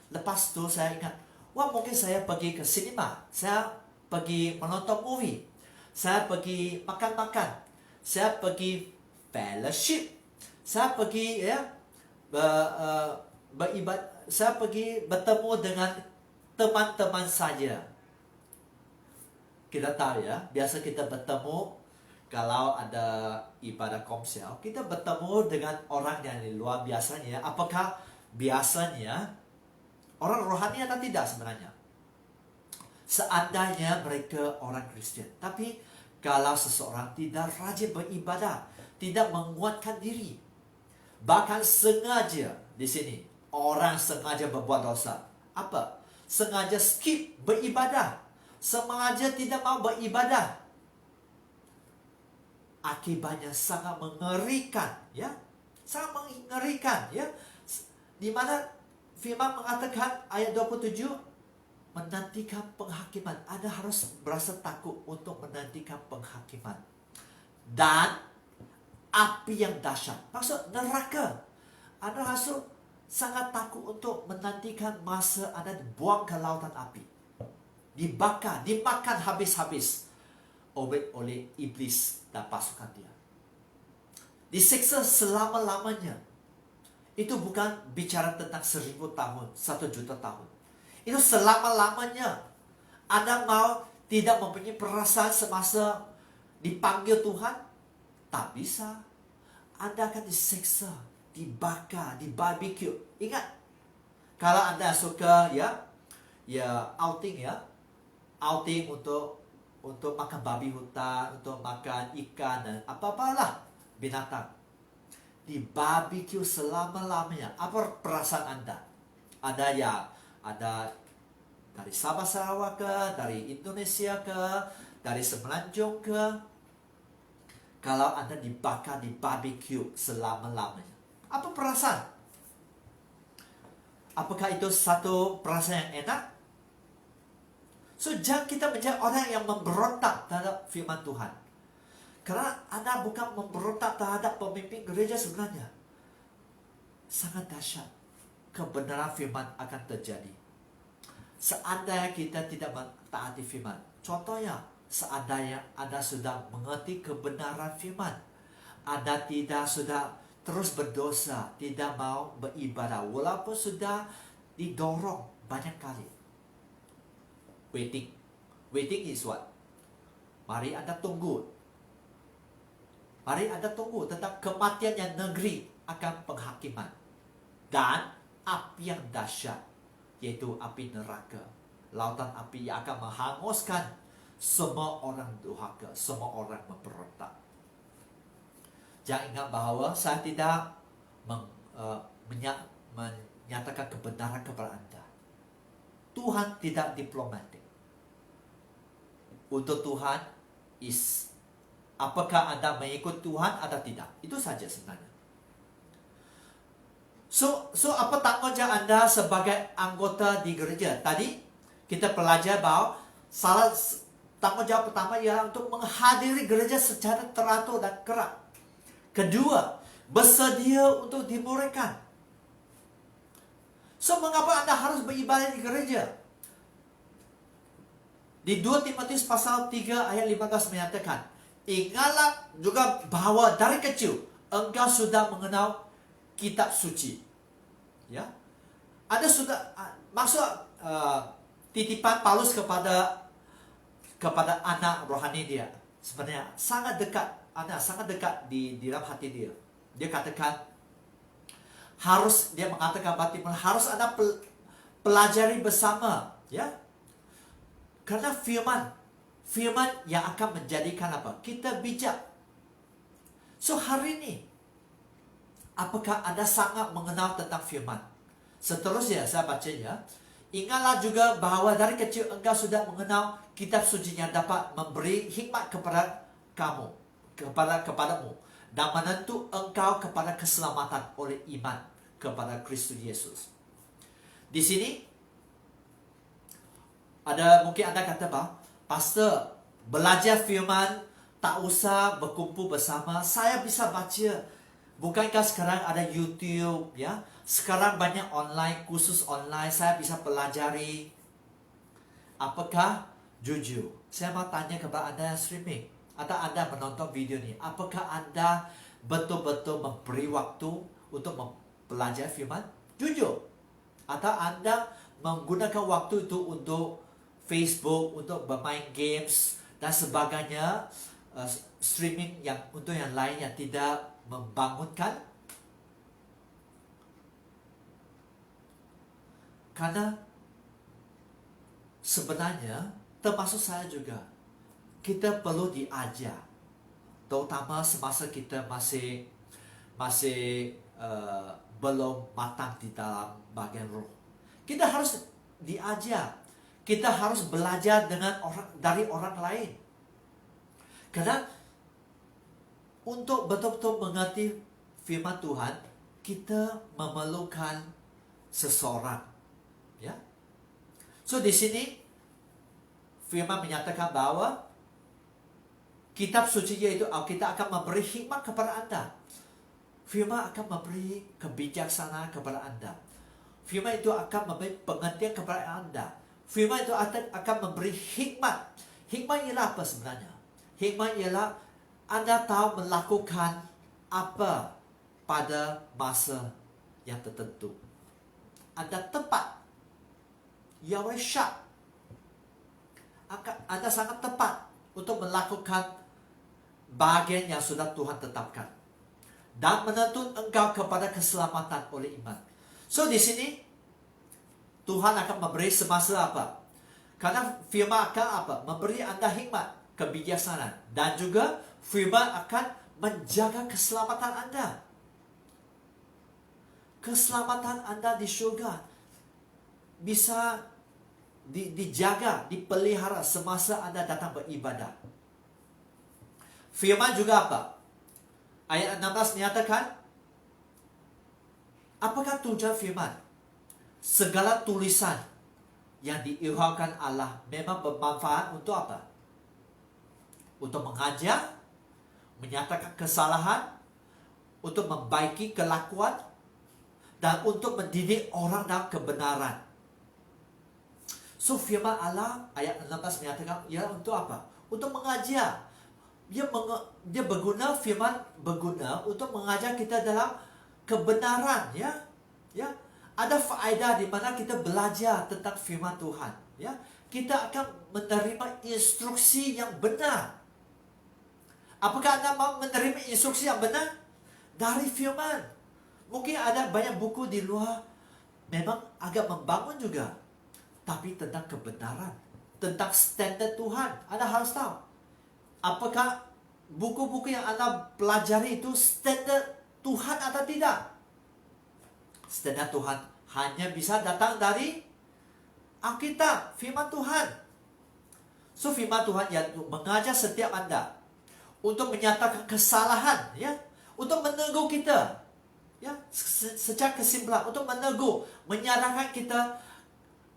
Lepas tu saya ingat, mungkin saya pergi ke sinema, saya pergi menonton movie, saya pergi makan-makan, saya pergi fellowship, saya pergi beribadah, saya pergi bertemu dengan teman-teman saja. Kita tahu ya, biasa kita bertemu kalau ada ibadah komsel, kita bertemu dengan orang yang luar biasanya. Apakah biasanya orang rohani atau tidak sebenarnya? Seandainya mereka orang Kristen. Tapi kalau seseorang tidak rajin beribadah, tidak menguatkan diri, bahkan sengaja di sini, orang sengaja berbuat dosa. Apa? Sengaja skip beribadah, sengaja tidak mau beribadah. Akibatnya sangat mengerikan, ya. Sangat mengerikan, ya. Di mana firman mengatakan ayat 27, menantikan penghakiman. Anda harus berasa takut untuk menantikan penghakiman. Dan api yang dahsyat. Maksud neraka. Anda harus sangat takut untuk menantikan masa Anda dibuang ke lautan api. Dibakar, dimakan habis-habis oleh iblis dan pasukan dia. Disiksa selama-lamanya. Itu bukan bicara tentang 1000 tahun, 1 juta tahun. Itu selama-lamanya. Anda mau tidak mempunyai perasaan semasa dipanggil Tuhan? Tak bisa. Anda akan disiksa, dibakar, dibarbecue. Ingat, kalau Anda suka outing untuk makan babi hutan, untuk makan ikan dan apa-apalah binatang. Di barbecue selama-lamanya. Apa perasaan Anda? Ada dari Sabah Sarawak ke, dari Indonesia ke, dari Semenanjung ke. Kalau Anda dibakar, di barbecue selama-lamanya, apa perasaan? Apakah itu satu perasaan yang enak? So, jangan kita menjadi orang yang memberontak terhadap firman Tuhan. Karena Anda bukan memberontak terhadap pemimpin gereja sebenarnya. Sangat dahsyat. Kebenaran firman akan terjadi. Seandainya kita tidak mentaati firman. Contohnya, seandainya Anda sudah mengerti kebenaran firman, Anda sudah terus berdosa, tidak mau beribadah, walaupun sudah didorong banyak kali. Waiting is what? Mari Anda tunggu. Mari Anda tunggu tentang kematian yang negeri akan penghakiman. Dan api yang dahsyat, yaitu api neraka. Lautan api yang akan menghanguskan semua orang durhaka, semua orang memberontak. Jangan ingat bahawa saya tidak menyatakan kebenaran kepada Anda. Tuhan tidak diplomatik. Untuk Tuhan apakah Anda mengikut Tuhan atau tidak? Itu saja sebenarnya. So apa tanggung jawab Anda sebagai anggota di gereja? Tadi kita belajar bahwa salah tanggung jawab pertama ialah untuk menghadiri gereja secara teratur dan kerap. Kedua, bersedia untuk dimuridkan. So, mengapa Anda harus beribadah di gereja? Di 2 Timotius pasal 3 ayat 15 menyatakan, ingatlah juga bahwa dari kecil engkau sudah mengenal kitab suci. Ya. Anda sudah maksud titipan Paulus kepada anak rohani dia. Sebenarnya sangat dekat, sangat dekat di dalam hati dia. Dia katakan dia mengatakan harus Anda pelajari bersama, ya. Karena firman yang akan menjadikan apa? Kita bijak. So hari ini, apakah Anda sangat mengenal tentang firman? Seterusnya saya baca ya. Ingatlah juga bahawa dari kecil engkau sudah mengenal kitab suci yang dapat memberi hikmat kepada kamu, kepadamu, dan menentu engkau kepada keselamatan oleh iman kepada Kristus Yesus. Di sini mungkin Anda kata bahwa, Pastor, belajar firman tak usah berkumpul bersama. Saya bisa baca. Bukankah sekarang ada YouTube, ya? Sekarang banyak kursus online, saya bisa pelajari. Apakah jujur? Saya mau tanya kepada Anda yang streaming atau Anda menonton video ini, apakah Anda betul-betul memberi waktu untuk belajar firman? Jujur. Atau Anda menggunakan waktu itu untuk Facebook, untuk bermain games dan sebagainya, streaming untuk yang lain yang tidak membangunkan? Karena sebenarnya termasuk saya juga, kita perlu diajar, terutama semasa kita masih belum matang di dalam bagian roh. Kita harus diajar, kita harus belajar dari orang lain. Karena untuk betul-betul mengerti firman Tuhan, kita memerlukan seseorang, ya. So di sini firman menyatakan bahwa kitab suci yaitu Alkitab akan memberi hikmat kepada Anda. Firman akan memberi kebijaksanaan kepada Anda. Firman itu akan memberi pengertian kepada Anda. Firman itu akan memberi hikmat. Hikmat ialah apa sebenarnya? Hikmat ialah Anda tahu melakukan apa pada masa yang tertentu. Anda tepat. You are very sharp. Anda sangat tepat untuk melakukan bagian yang sudah Tuhan tetapkan dan menuntun engkau kepada keselamatan oleh iman. So di sini Tuhan akan memberi semasa apa? Karena firman akan apa? Memberi Anda hikmat, kebijaksanaan, dan juga firman akan menjaga keselamatan Anda. Keselamatan Anda di surga bisa dijaga, dipelihara semasa Anda datang beribadah. Firman juga apa? Ayat 16 menyatakan, apakah tujuan firman? Segala tulisan yang diilhamkan Allah memang bermanfaat untuk apa? Untuk mengajar, menyatakan kesalahan, untuk membaiki kelakuan, dan untuk mendidik orang dalam kebenaran. So firman Allah ayat 16 menyatakan ialah untuk apa? Untuk mengajar. Dia berguna, firman berguna untuk mengajar kita dalam kebenaran, ya. Ya. Ada faedah di mana kita belajar tentang firman Tuhan, ya. Kita akan menerima instruksi yang benar. Apakah Anda mau menerima instruksi yang benar? Dari firman. Mungkin ada banyak buku di luar memang agak membangun juga, tapi tentang kebenaran, tentang standar Tuhan, Anda harus tahu. Apakah buku-buku yang Anda pelajari itu standar Tuhan atau tidak? Standar Tuhan hanya bisa datang dari Alkitab, firman Tuhan. So firman Tuhan yang mengajar setiap Anda untuk menyatakan kesalahan, ya, untuk menegur kita. Ya, secara kesimpulan untuk menegur, menyadarkan kita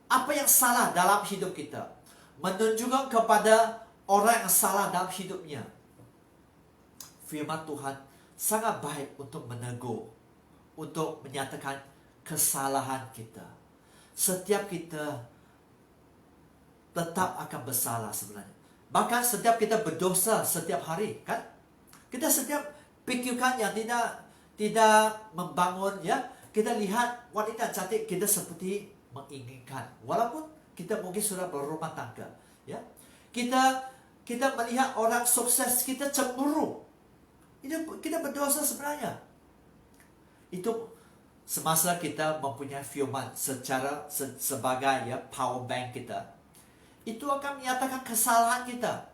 apa yang salah dalam hidup kita, menunjukkan kepada orang yang salah dalam hidupnya. Firman Tuhan sangat baik untuk menegur, untuk menyatakan kesalahan kita. Setiap kita tetap akan bersalah sebenarnya. Bahkan setiap kita berdosa setiap hari, kan? Kita setiap pikirkan yang tidak membangun, ya. Kita lihat wanita cantik, kita seperti menginginkan, walaupun kita mungkin sudah berumah tangga, ya. Kita melihat orang sukses, kita cemburu. Itu kita berdosa sebenarnya. Itu semasa kita mempunyai firman sebagai, ya, power bank kita, itu akan menyatakan kesalahan kita,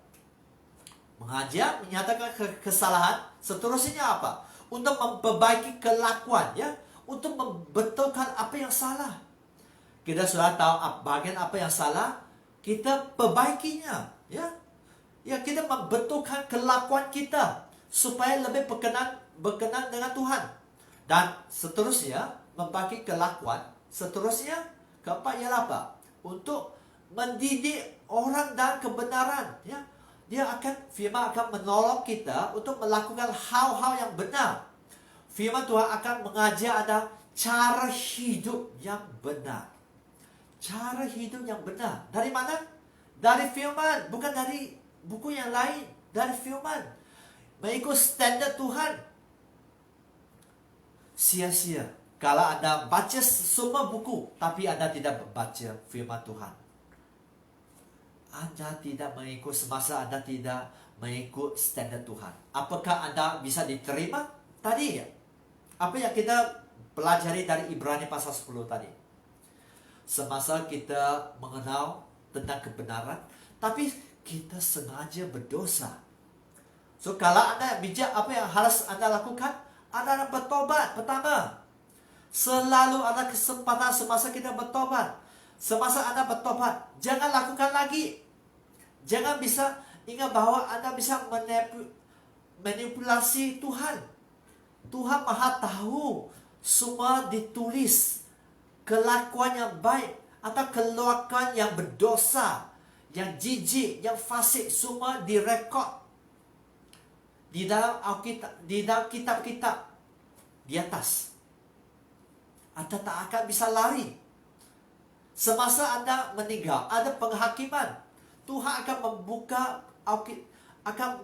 mengajar, menyatakan kesalahan. Seterusnya apa? Untuk memperbaiki kelakuan, ya, untuk membetulkan apa yang salah. Kita sudah tahu bagian apa yang salah, kita perbaikinya, ya. Ya, kita membetulkan kelakuan kita supaya lebih berkenan dengan Tuhan. Dan seterusnya memperbaiki kelakuan. Seterusnya keempat ialah apa? Untuk mendidik orang dalam kebenaran, ya. Firman akan menolong kita untuk melakukan hal-hal yang benar. Firman Tuhan akan mengajar Anda cara hidup yang benar. Cara hidup yang benar. Dari mana? Dari firman, bukan dari buku yang lain. Dari firman. Mengikut standar Tuhan. Sia-sia kalau Anda baca semua buku, tapi Anda tidak membaca firman Tuhan. Anda tidak mengikut semasa, Anda tidak mengikut standar Tuhan. Apakah Anda bisa diterima? Tadi, ya, apa yang kita pelajari dari Ibrani pasal 10 tadi. semasa kita mengenal tentang kebenaran, tapi kita sengaja berdosa. So kalau Anda bijak, apa yang harus Anda lakukan? Anda bertobat. Pertama, selalu ada kesempatan semasa kita bertobat. Semasa Anda bertobat, jangan lakukan lagi. Jangan bisa ingat bahwa Anda bisa manipulasi Tuhan. Tuhan Maha tahu, semua ditulis. Kelakuan yang baik atau kelakuan yang berdosa, yang jijik, yang fasik, semua direkod di dalam Alkitab, di dalam kitab-kitab di atas. Anda tak akan bisa lari. Semasa Anda meninggal, ada penghakiman. Tuhan akan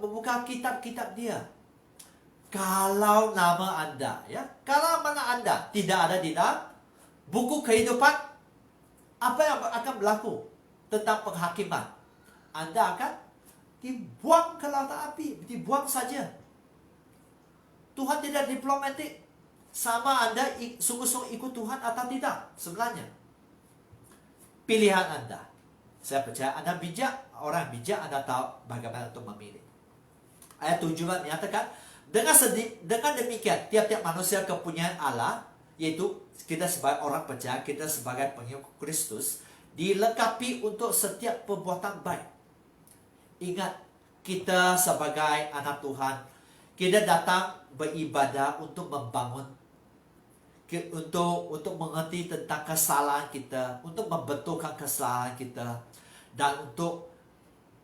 membuka kitab-kitab Dia. Kalau nama Anda, ya, kalau mana Anda tidak ada di dalam buku kehidupan, apa yang akan berlaku tentang penghakiman? Anda akan dibuang ke lautan api, dibuang saja. Tuhan tidak diplomatik. Sama Anda sungguh-sungguh ikut Tuhan atau tidak sebenarnya. Pilihan Anda. Saya percaya Anda bijak, orang bijak, Anda tahu bagaimana untuk memilih. Ayat 7 menyatakan, dengan demikian, tiap-tiap manusia kepunyaan Allah, yaitu kita sebagai orang percaya, kita sebagai pengikut Kristus, dilengkapi untuk setiap perbuatan baik. Ingat, kita sebagai anak Tuhan, kita datang beribadah untuk membangun, untuk mengerti tentang kesalahan kita, untuk membetulkan kesalahan kita, dan untuk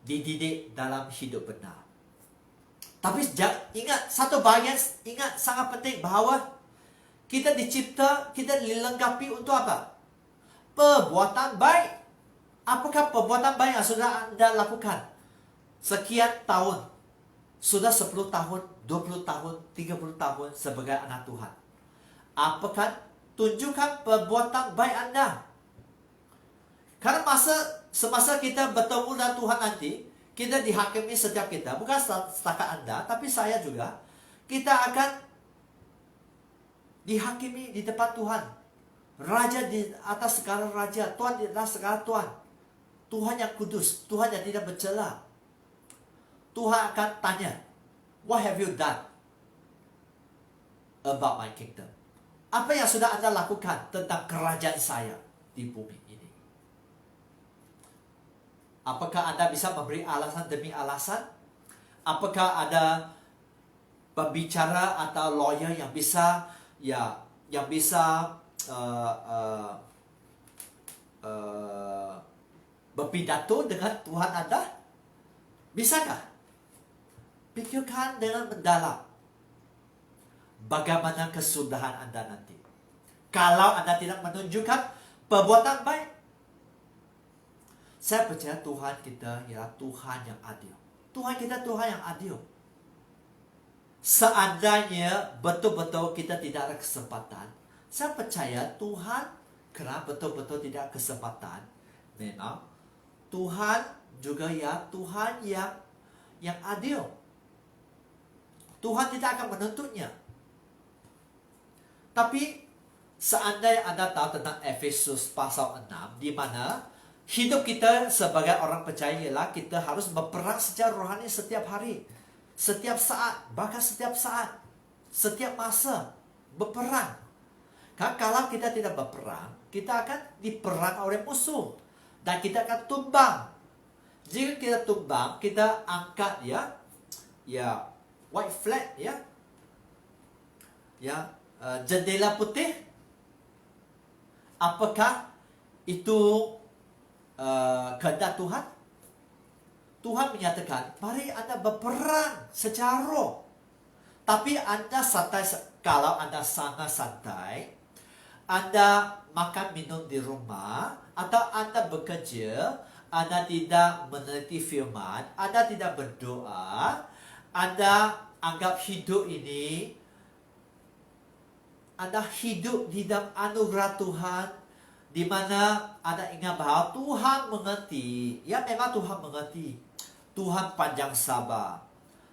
dididik dalam hidup benar. Tapi ingat, satu bagian ingat sangat penting, bahwa kita dicipta, kita dilengkapi untuk apa? Perbuatan baik. Apakah perbuatan baik yang sudah Anda lakukan sekian tahun? Sudah 10 tahun, 20 tahun, 30 tahun sebagai anak Tuhan. Apakah tunjukkan perbuatan baik Anda? Karena semasa kita bertemu dengan Tuhan nanti, kita dihakimi setiap kita, bukan setakat Anda, tapi saya juga. Kita akan dihakimi di depan Tuhan. Raja di atas segala raja, Tuhan di atas segala Tuhan. Tuhan yang kudus, Tuhan yang tidak bercela. Tuhan akan tanya, what have you done about my kingdom? Apa yang sudah Anda lakukan tentang kerajaan saya di bumi ini? Apakah Anda bisa memberi alasan demi alasan? Apakah ada pembicara atau lawyer yang bisa berpidato dengan Tuhan Anda? Bisakah? Pikirkan dengan mendalam bagaimana kesudahan Anda nanti. Kalau Anda tidak menunjukkan perbuatan baik, saya percaya Tuhan kita ialah Tuhan yang adil. Tuhan kita Tuhan yang adil. Seandainya betul-betul kita tidak ada kesempatan, saya percaya Tuhan, kerana betul-betul tidak ada kesempatan, memang Tuhan juga ya Tuhan yang adil. Tuhan tidak akan menuntutnya. Tapi seandainya Anda tahu tentang Efesus pasal 6, di mana hidup kita sebagai orang percaya ialah kita harus berperang secara rohani setiap hari, setiap saat, bahkan setiap saat, setiap masa berperang. Kalau kita tidak berperang, kita akan diperang oleh musuh dan kita akan tumbang. Jika kita tumbang, kita angkat white flag, jendela putih. Apakah itu kehendak Tuhan? Tuhan menyatakan, mari Anda berperang secara roh. Tapi Anda santai, kalau Anda sangat santai, Anda makan minum di rumah, atau Anda bekerja, Anda tidak meneliti firman, Anda tidak berdoa, Anda anggap hidup ini, Anda hidup di dalam anugerah Tuhan, di mana Anda ingat bahwa Tuhan mengerti. Ya, memang Tuhan mengerti. Tuhan panjang sabar.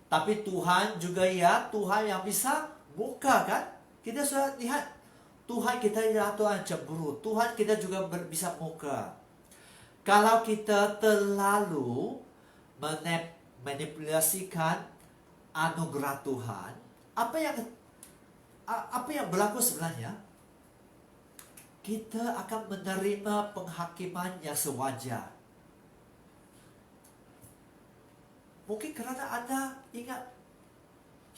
Tapi Tuhan juga Tuhan yang bisa buka, kan? Kita sudah lihat Tuhan kita adalah Tuhan cemburu. Tuhan kita juga bisa murka. Kalau kita terlalu manipulasikan anugerah Tuhan, apa yang berlaku sebenarnya? Kita akan menerima penghakiman yang sewajar. Mungkin kerana Anda ingat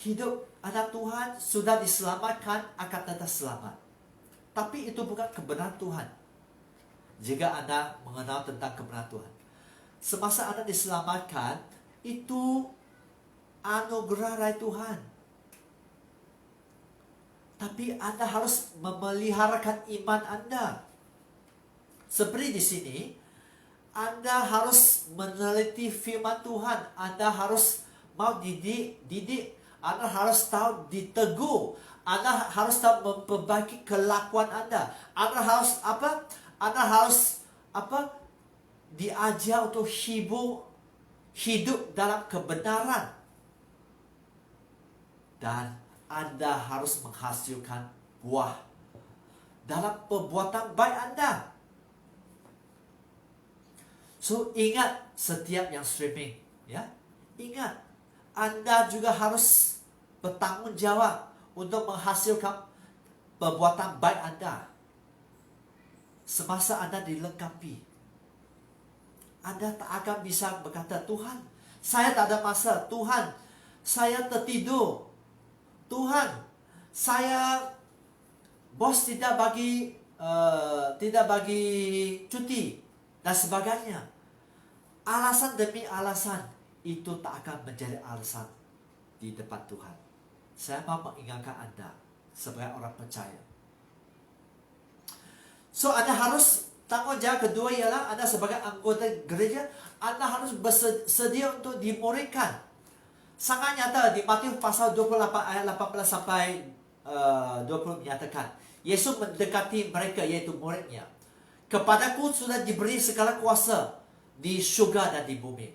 hidup anak Tuhan sudah diselamatkan, akan tetap selamat. Tapi itu bukan kebenaran Tuhan. Jika Anda mengenal tentang kebenaran Tuhan, semasa Anda diselamatkan, itu anugerah dari Tuhan. Tapi Anda harus memeliharakan iman Anda. Seperti di sini, Anda harus meneliti firman Tuhan. Anda harus mau didik. Anda harus tahu ditegur. Anda harus tahu memperbaiki kelakuan Anda. Anda harus diajar untuk hidup dalam kebenaran. Dan Anda harus menghasilkan buah dalam perbuatan baik Anda. So, ingat setiap yang streaming, ya. Ingat, Anda juga harus bertanggung jawab untuk menghasilkan perbuatan baik Anda. Semasa Anda dilengkapi, Anda tak akan bisa berkata, Tuhan, saya tak ada masa. Tuhan, saya tertidur. Tuhan, bos tidak bagi cuti dan sebagainya. Alasan demi alasan itu tak akan menjadi alasan di depan Tuhan. Saya mau mengingatkan Anda sebagai orang percaya. So, Anda harus tanggung jawab kedua ialah Anda sebagai anggota gereja, Anda harus bersedia untuk dimuridkan. Sangat nyata di Matius pasal 28 ayat 18 sampai 20 menyatakan, Yesus mendekati mereka, yaitu muridnya. Kepadaku sudah diberi segala kuasa di syurga dan di bumi.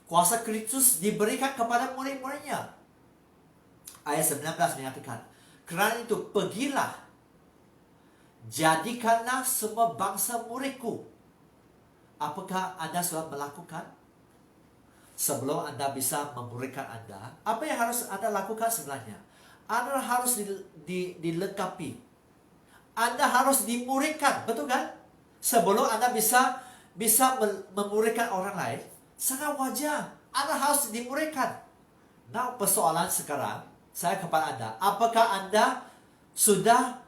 Kuasa Kristus diberikan kepada murid-muridnya. Ayat 19 menyatakan, kerana itu pergilah, jadikanlah semua bangsa muridku. Apakah Anda sudah melakukan? Sebelum Anda bisa memuridkan Anda, apa yang harus Anda lakukan sebenarnya? Anda harus dilengkapi. Anda harus dimuridkan, betul kan? Sebelum Anda bisa memuridkan orang lain, sangat wajar. Anda harus dimuridkan. Nah, persoalan sekarang, saya kepada Anda, apakah Anda sudah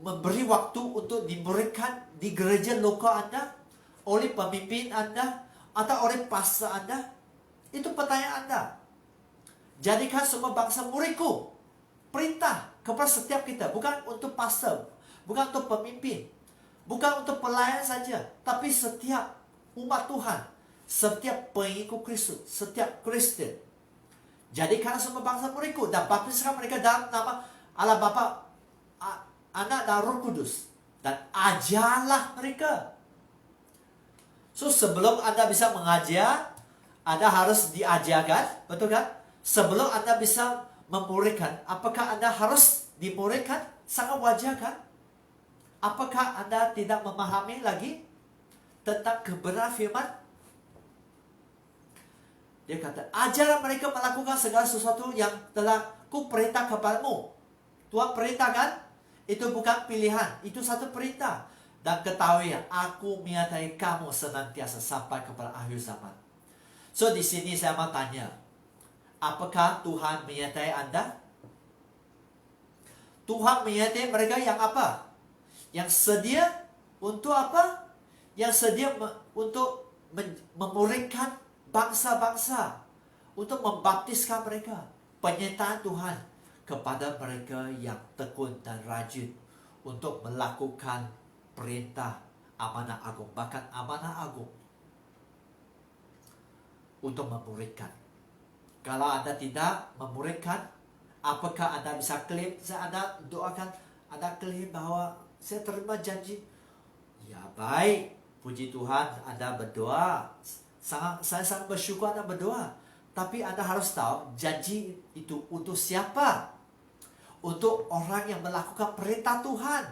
memberi waktu untuk dimuridkan di gereja lokal Anda, oleh pemimpin Anda, atau oleh pastor Anda? Itu pertanyaan Anda. Jadikan semua bangsa muridku. Perintah kepada setiap kita. Bukan untuk pastor, bukan untuk pemimpin, bukan untuk pelayan saja, tapi setiap umat Tuhan, setiap pengikut Kristus, setiap Kristen. Jadikan semua bangsa muridku dan baptiskan mereka dalam nama Allah Bapa, Anak dan Roh Kudus, dan ajarlah mereka. So, sebelum Anda bisa mengajar, Anda harus diajarkan, betul kan? Sebelum Anda bisa memuridkan, apakah Anda harus dimuridkan? Sangat wajar kan? Apakah Anda tidak memahami lagi tentang kebenaran firman? Dia kata, ajarlah mereka melakukan segala sesuatu yang telah kuperintah kepadamu. Tuhan perintahkan, itu bukan pilihan, itu satu perintah. Dan ketahui, aku menyertai kamu senantiasa sampai kepada akhir zaman. So, di sini saya mau tanya, apakah Tuhan menyertai Anda? Tuhan menyertai mereka yang apa? Yang sedia untuk apa? Yang sedia untuk memuridkan bangsa-bangsa, untuk membaptiskan mereka. Penyertaan Tuhan kepada mereka yang tekun dan rajin untuk melakukan perintah amanah agung, bahkan amanah agung, untuk memuridkan. Kalau Anda tidak memuridkan, apakah Anda bisa klaim? Anda doakan, Anda klaim bahwa saya terima janji. Ya baik, puji Tuhan Anda berdoa. Saya sangat bersyukur Anda berdoa. Tapi Anda harus tahu, janji itu untuk siapa? Untuk orang yang melakukan perintah Tuhan.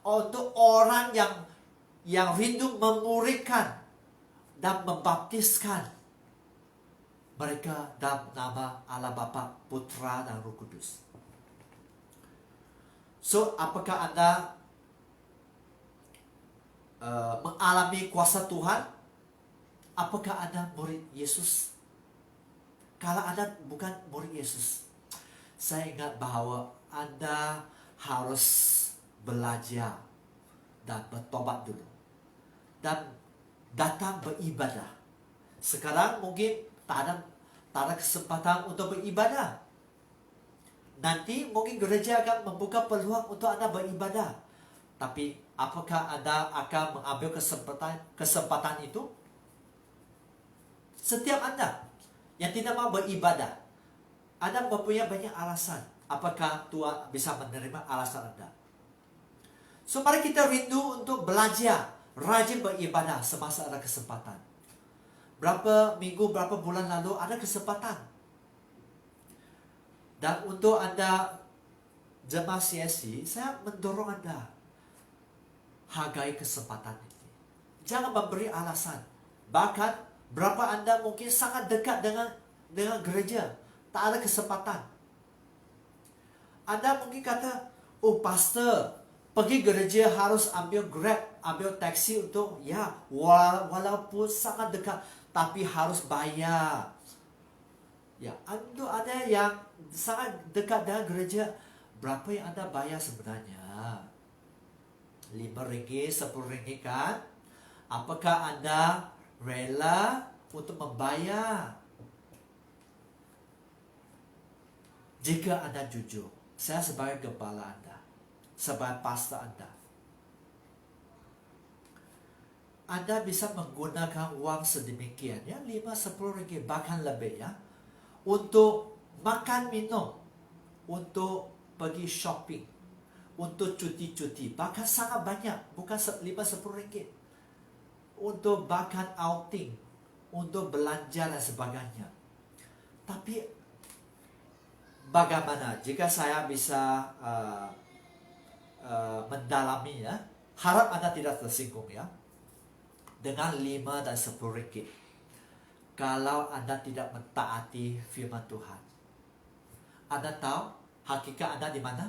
untuk orang yang rindu memuridkan dan membaptiskan mereka dalam nama Allah Bapa, Putra dan Roh Kudus. So, apakah Anda mengalami kuasa Tuhan? Apakah Anda murid Yesus? Kalau Anda bukan murid Yesus, saya ingat bahwa Anda harus belajar dan bertobat dulu dan datang beribadah. Sekarang mungkin tak ada kesempatan untuk beribadah. Nanti mungkin gereja akan membuka peluang untuk Anda beribadah. Tapi apakah Anda akan mengambil kesempatan itu? Setiap Anda yang tidak mau beribadah, Anda mempunyai banyak alasan. Apakah Tuhan bisa menerima alasan Anda? So, mari kita rindu untuk belajar, rajin beribadah semasa ada kesempatan. Berapa minggu, berapa bulan lalu ada kesempatan. Dan untuk Anda jemaah CSC, saya mendorong Anda hargai kesempatan ini. Jangan memberi alasan. Bahkan berapa Anda mungkin sangat dekat dengan gereja, tak ada kesempatan. Anda mungkin kata, oh pastor, pergi gereja harus ambil Grab, ambil taksi untuk, ya walaupun sangat dekat, tapi harus bayar. Ya, untuk ada yang sangat dekat dengan gereja, berapa yang Anda bayar sebenarnya? RM5, RM10 kan? Apakah Anda rela untuk membayar? Jika Anda jujur, saya sebagai gembala Anda, sebagai pastor Anda bisa menggunakan uang sedemikian, ya, RM5-10, bahkan lebih, ya, untuk makan minum, untuk pergi shopping, untuk cuti-cuti, bahkan sangat banyak, bukan RM5-10, untuk bahkan outing, untuk belanja dan sebagainya. Tapi bagaimana jika saya bisa mendalami, ya, harap Anda tidak tersinggung, ya, dengan RM5 dan RM10. Kalau Anda tidak mentaati firman Tuhan, Anda tahu hakikat Anda di mana?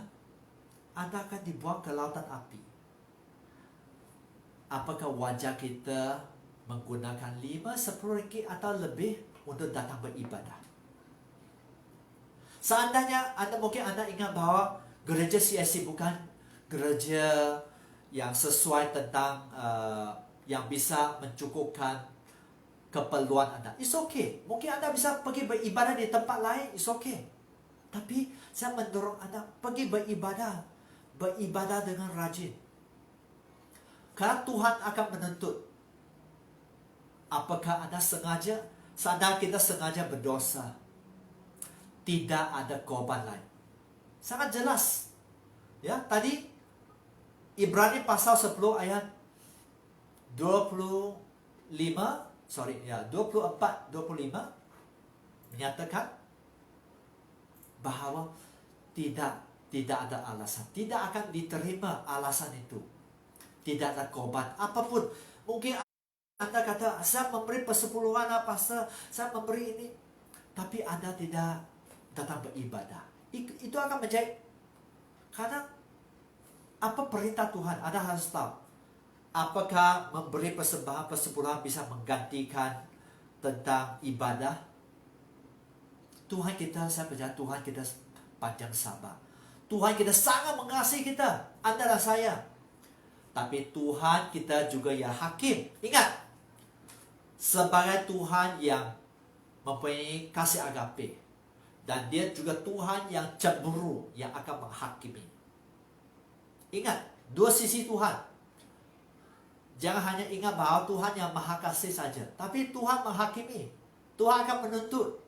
Anda akan dibuang ke lautan api. Apakah wajar kita menggunakan RM5-10 atau lebih untuk datang beribadah? Seandainya mungkin Anda ingat bahwa gereja CSC bukan gereja yang sesuai tentang yang bisa mencukupkan keperluan Anda. It's okay. Mungkin Anda bisa pergi beribadah di tempat lain. It's okay. Tapi saya mendorong Anda pergi beribadah. Beribadah dengan rajin. Karena Tuhan akan menuntut. Apakah Anda sengaja? Seandainya kita sengaja berdosa, tidak ada korban lain. Sangat jelas. Ya, tadi Ibrani pasal 10 ayat 24-25 menyatakan bahwa tidak ada alasan, tidak akan diterima alasan itu. Tidak ada korban apapun. Mungkin Anda kata, saya memberi persepuluhan apa, saya memberi ini, tapi Anda tidak datang beribadah. Itu akan menjadi, karena apa perintah Tuhan? Anda harus tahu. Apakah memberi persembahan persepuluhan bisa menggantikan tentang ibadah? Tuhan kita, saya percaya Tuhan kita panjang sabar. Tuhan kita sangat mengasihi kita, Anda dan saya. Tapi Tuhan kita juga ya hakim. Ingat, sebagai Tuhan yang mempunyai kasih agape, dan Dia juga Tuhan yang cemburu, yang akan menghakimi. Ingat, dua sisi Tuhan. Jangan hanya ingat bahwa Tuhan yang maha kasih saja, tapi Tuhan menghakimi. Tuhan akan menuntut.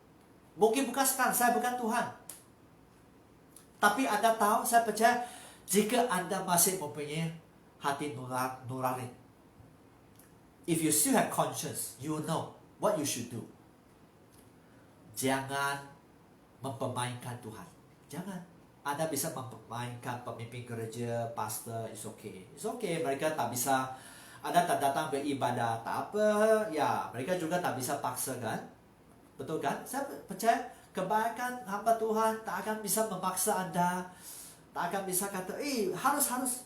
Mungkin bukan sekarang, saya bukan Tuhan. Tapi Anda tahu, saya percaya, jika Anda masih mempunyai hati nurani, if you still have conscience, you know what you should do. Jangan mempermainkan Tuhan. Jangan. Anda bisa memainkan pemimpin gereja, pastor, it's okay. It's okay, mereka tak bisa, Anda tak datang beribadah, tak apa. Ya, mereka juga tak bisa paksa kan. Betul kan? Saya percaya kebanyakan hamba Tuhan tak akan bisa memaksa Anda. Tak akan bisa kata, harus.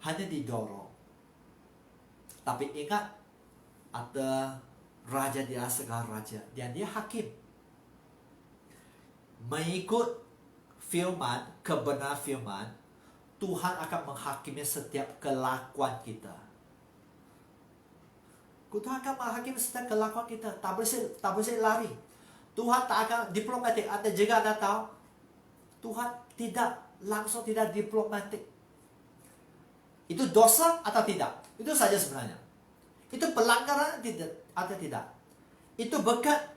Hanya didorong. Tapi ingat, ada raja di atas segala raja. Dan dia hakim. Mengikut firman, kebenaran firman, Tuhan akan menghakimi setiap kelakuan kita. Tuhan akan menghakimi setiap kelakuan kita. Tak boleh lari. Tuhan tak akan diplomatik. Jika Anda tahu, Tuhan tidak diplomatik. Itu dosa atau tidak? Itu saja sebenarnya. Itu pelanggaran atau tidak? Itu berkat.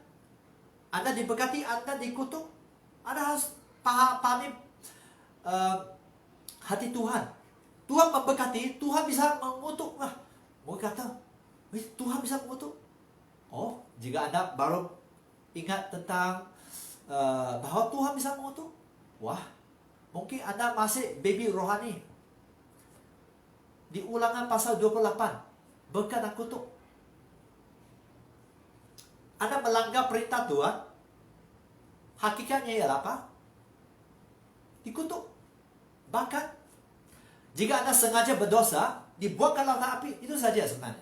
Anda diberkati, Anda dikutuk. Anda harus pahami hati Tuhan. Tuhan memberkati, Tuhan bisa mengutuk. Mau kata, Tuhan bisa mengutuk. Oh, jika Anda baru ingat tentang bahwa Tuhan bisa mengutuk, wah, mungkin Anda masih baby rohani. Di Ulangan pasal 28, berkat dan kutuk. Anda melanggar perintah Tuhan, hakikatnya ialah apa? Dikutuk. Bahkan jika Anda sengaja berdosa, dibuang ke lautan api. Itu saja sebenarnya.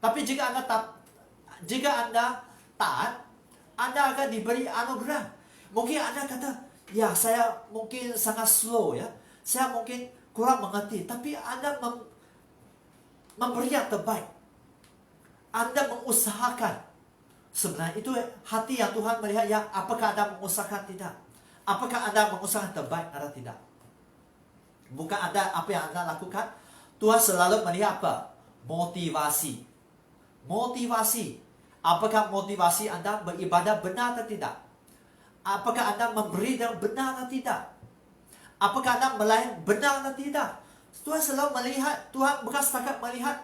Tapi jika Anda taat, Anda akan diberi anugerah. Mungkin Anda kata, ya saya mungkin sangat slow ya, saya mungkin kurang mengerti. Tapi Anda memberi yang terbaik. Anda mengusahakan. Sebenarnya itu hati yang Tuhan melihat, ya, apakah Anda mengusahakan tidak? Apakah Anda mengusahakan terbaik atau tidak? Bukan Anda apa yang Anda lakukan. Tuhan selalu melihat apa? Motivasi. Motivasi. Apakah motivasi Anda beribadah benar atau tidak? Apakah Anda memberi dengan benar atau tidak? Apakah Anda melayani benar atau tidak? Tuhan selalu melihat. Tuhan bukan setakat melihat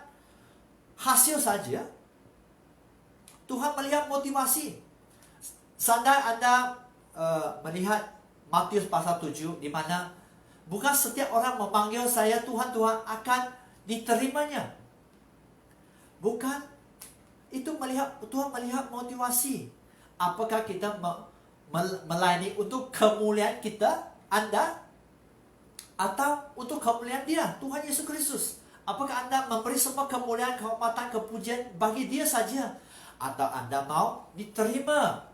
hasil saja. Tuhan melihat motivasi. Seandainya Anda melihat Matius pasal 7, di mana bukan setiap orang memanggil saya Tuhan, Tuhan akan diterimanya. Bukan. Itu Tuhan melihat motivasi. Apakah kita melayani untuk kemuliaan kita, Anda, atau untuk kemuliaan Dia, Tuhan Yesus Kristus? Apakah Anda memberi semua kemuliaan, kehormatan, kepujian bagi Dia saja? Atau Anda mau diterima,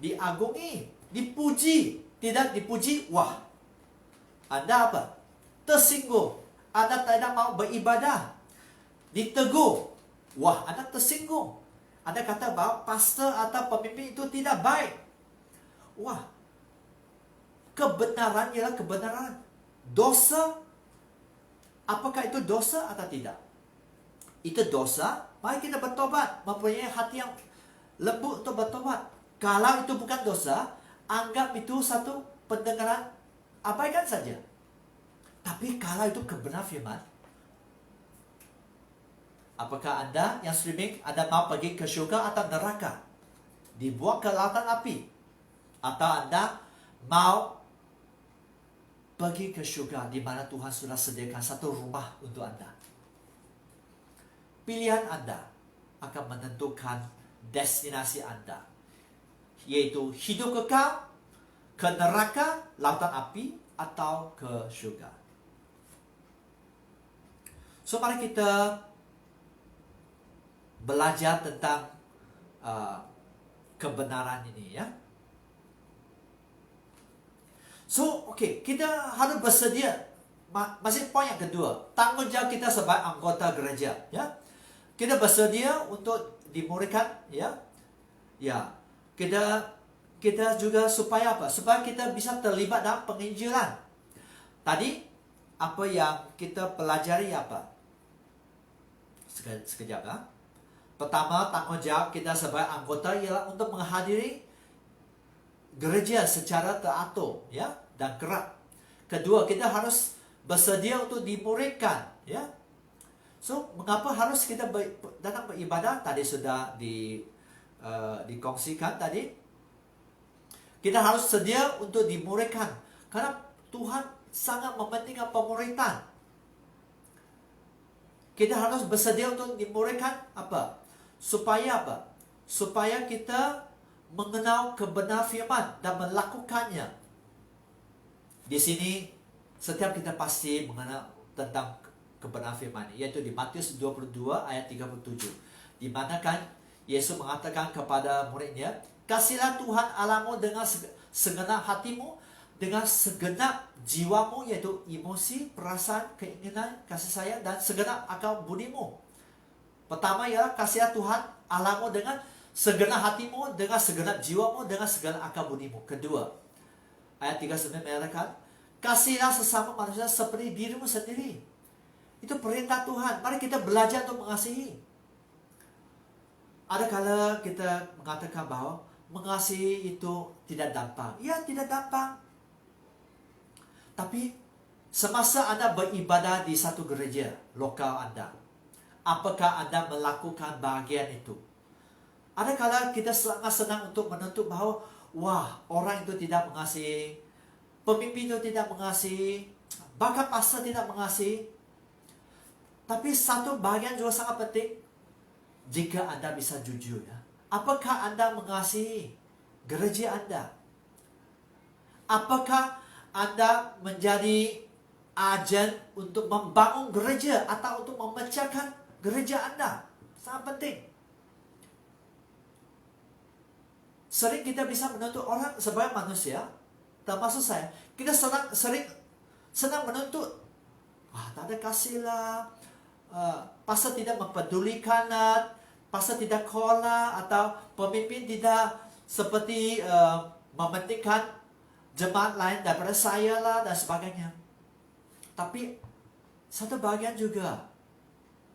diagungi, dipuji? Tidak dipuji, wah, Anda apa? Tersinggung. Anda tidak mau beribadah. Ditegur, wah, Anda tersinggung. Anda kata bahwa pastor atau pemimpin itu tidak baik. Wah, kebenaran ialah kebenaran. Dosa, apakah itu dosa atau tidak? Itu dosa, mari kita bertobat. Mempunyai hati yang lembut untuk bertobat. Kalau itu bukan dosa, anggap itu satu pendengaran, abaikan saja. Tapi kalau itu kebenaran firman, apakah Anda yang streaming, Anda mau pergi ke syurga atau neraka? Dibuang ke lautan api? Atau Anda mau pergi ke syurga di mana Tuhan sudah sediakan satu rumah untuk Anda? Pilihan Anda akan menentukan destinasi Anda, yaitu hidup kekal, ke neraka, lautan api, atau ke syurga. So, mari kita belajar tentang kebenaran ini ya. So, kita harus bersedia. Masih poin yang kedua, tanggung jawab kita sebagai anggota gereja ya. Kita bersedia untuk dimuridkan ya. Ya, kita juga supaya apa? Supaya kita bisa terlibat dalam penginjilan. Tadi apa yang kita pelajari apa? Sekejap ya. Pertama, tanggung jawab kita sebagai anggota ialah untuk menghadiri gereja secara teratur ya dan kerap. Kedua, kita harus bersedia untuk dimuridkan ya. So, mengapa harus kita datang beribadah? Tadi sudah dikongsikan tadi. Kita harus sedia untuk dimuridkan. Karena Tuhan sangat mementingkan pemuritan. Kita harus bersedia untuk dimuridkan apa? Supaya apa? Supaya kita mengenal kebenaran firman dan melakukannya. Di sini setiap kita pasti mengenal tentang kebenaran firman, yaitu di Matius 22 ayat 37. Di mana kan Yesus mengatakan kepada muridnya, "Kasihilah Tuhan Allahmu dengan segenap hatimu, dengan segenap jiwamu," yaitu emosi, perasaan, keinginan, kasih sayang, dan segenap akal budimu. Pertama ialah kasihilah Tuhan Allahmu dengan segenap hatimu, dengan segenap jiwamu, dengan segenap akal budimu. Kedua, ayat 39 mengatakan, "Kasihilah sesama manusia seperti dirimu sendiri." Itu perintah Tuhan. Mari kita belajar untuk mengasihi. Ada kala kita mengatakan bahwa mengasihi itu tidak gampang. Ya, tidak gampang. Tapi semasa Anda beribadah di satu gereja lokal Anda, apakah Anda melakukan bahagian itu? Ada kala kita sangat senang untuk menuntut bahwa wah, orang itu tidak mengasihi, pemimpin itu tidak mengasihi, bahkan pastor tidak mengasihi. Tapi satu bahagian juga sangat penting. Jika Anda bisa jujur, ya, apakah Anda mengasihi gereja Anda? Apakah Anda menjadi agen untuk membangun gereja atau untuk memecahkan gereja Anda? Sangat penting. Sering kita bisa menuntut orang sebagai manusia, termasuk saya. Kita sering senang menuntut, wah, tak ada kasih lah, pastor tidak mempedulikan, pastor tidak call lah, atau pemimpin tidak seperti mementingkan jemaat lain daripada saya lah, dan sebagainya. Tapi satu bagian juga,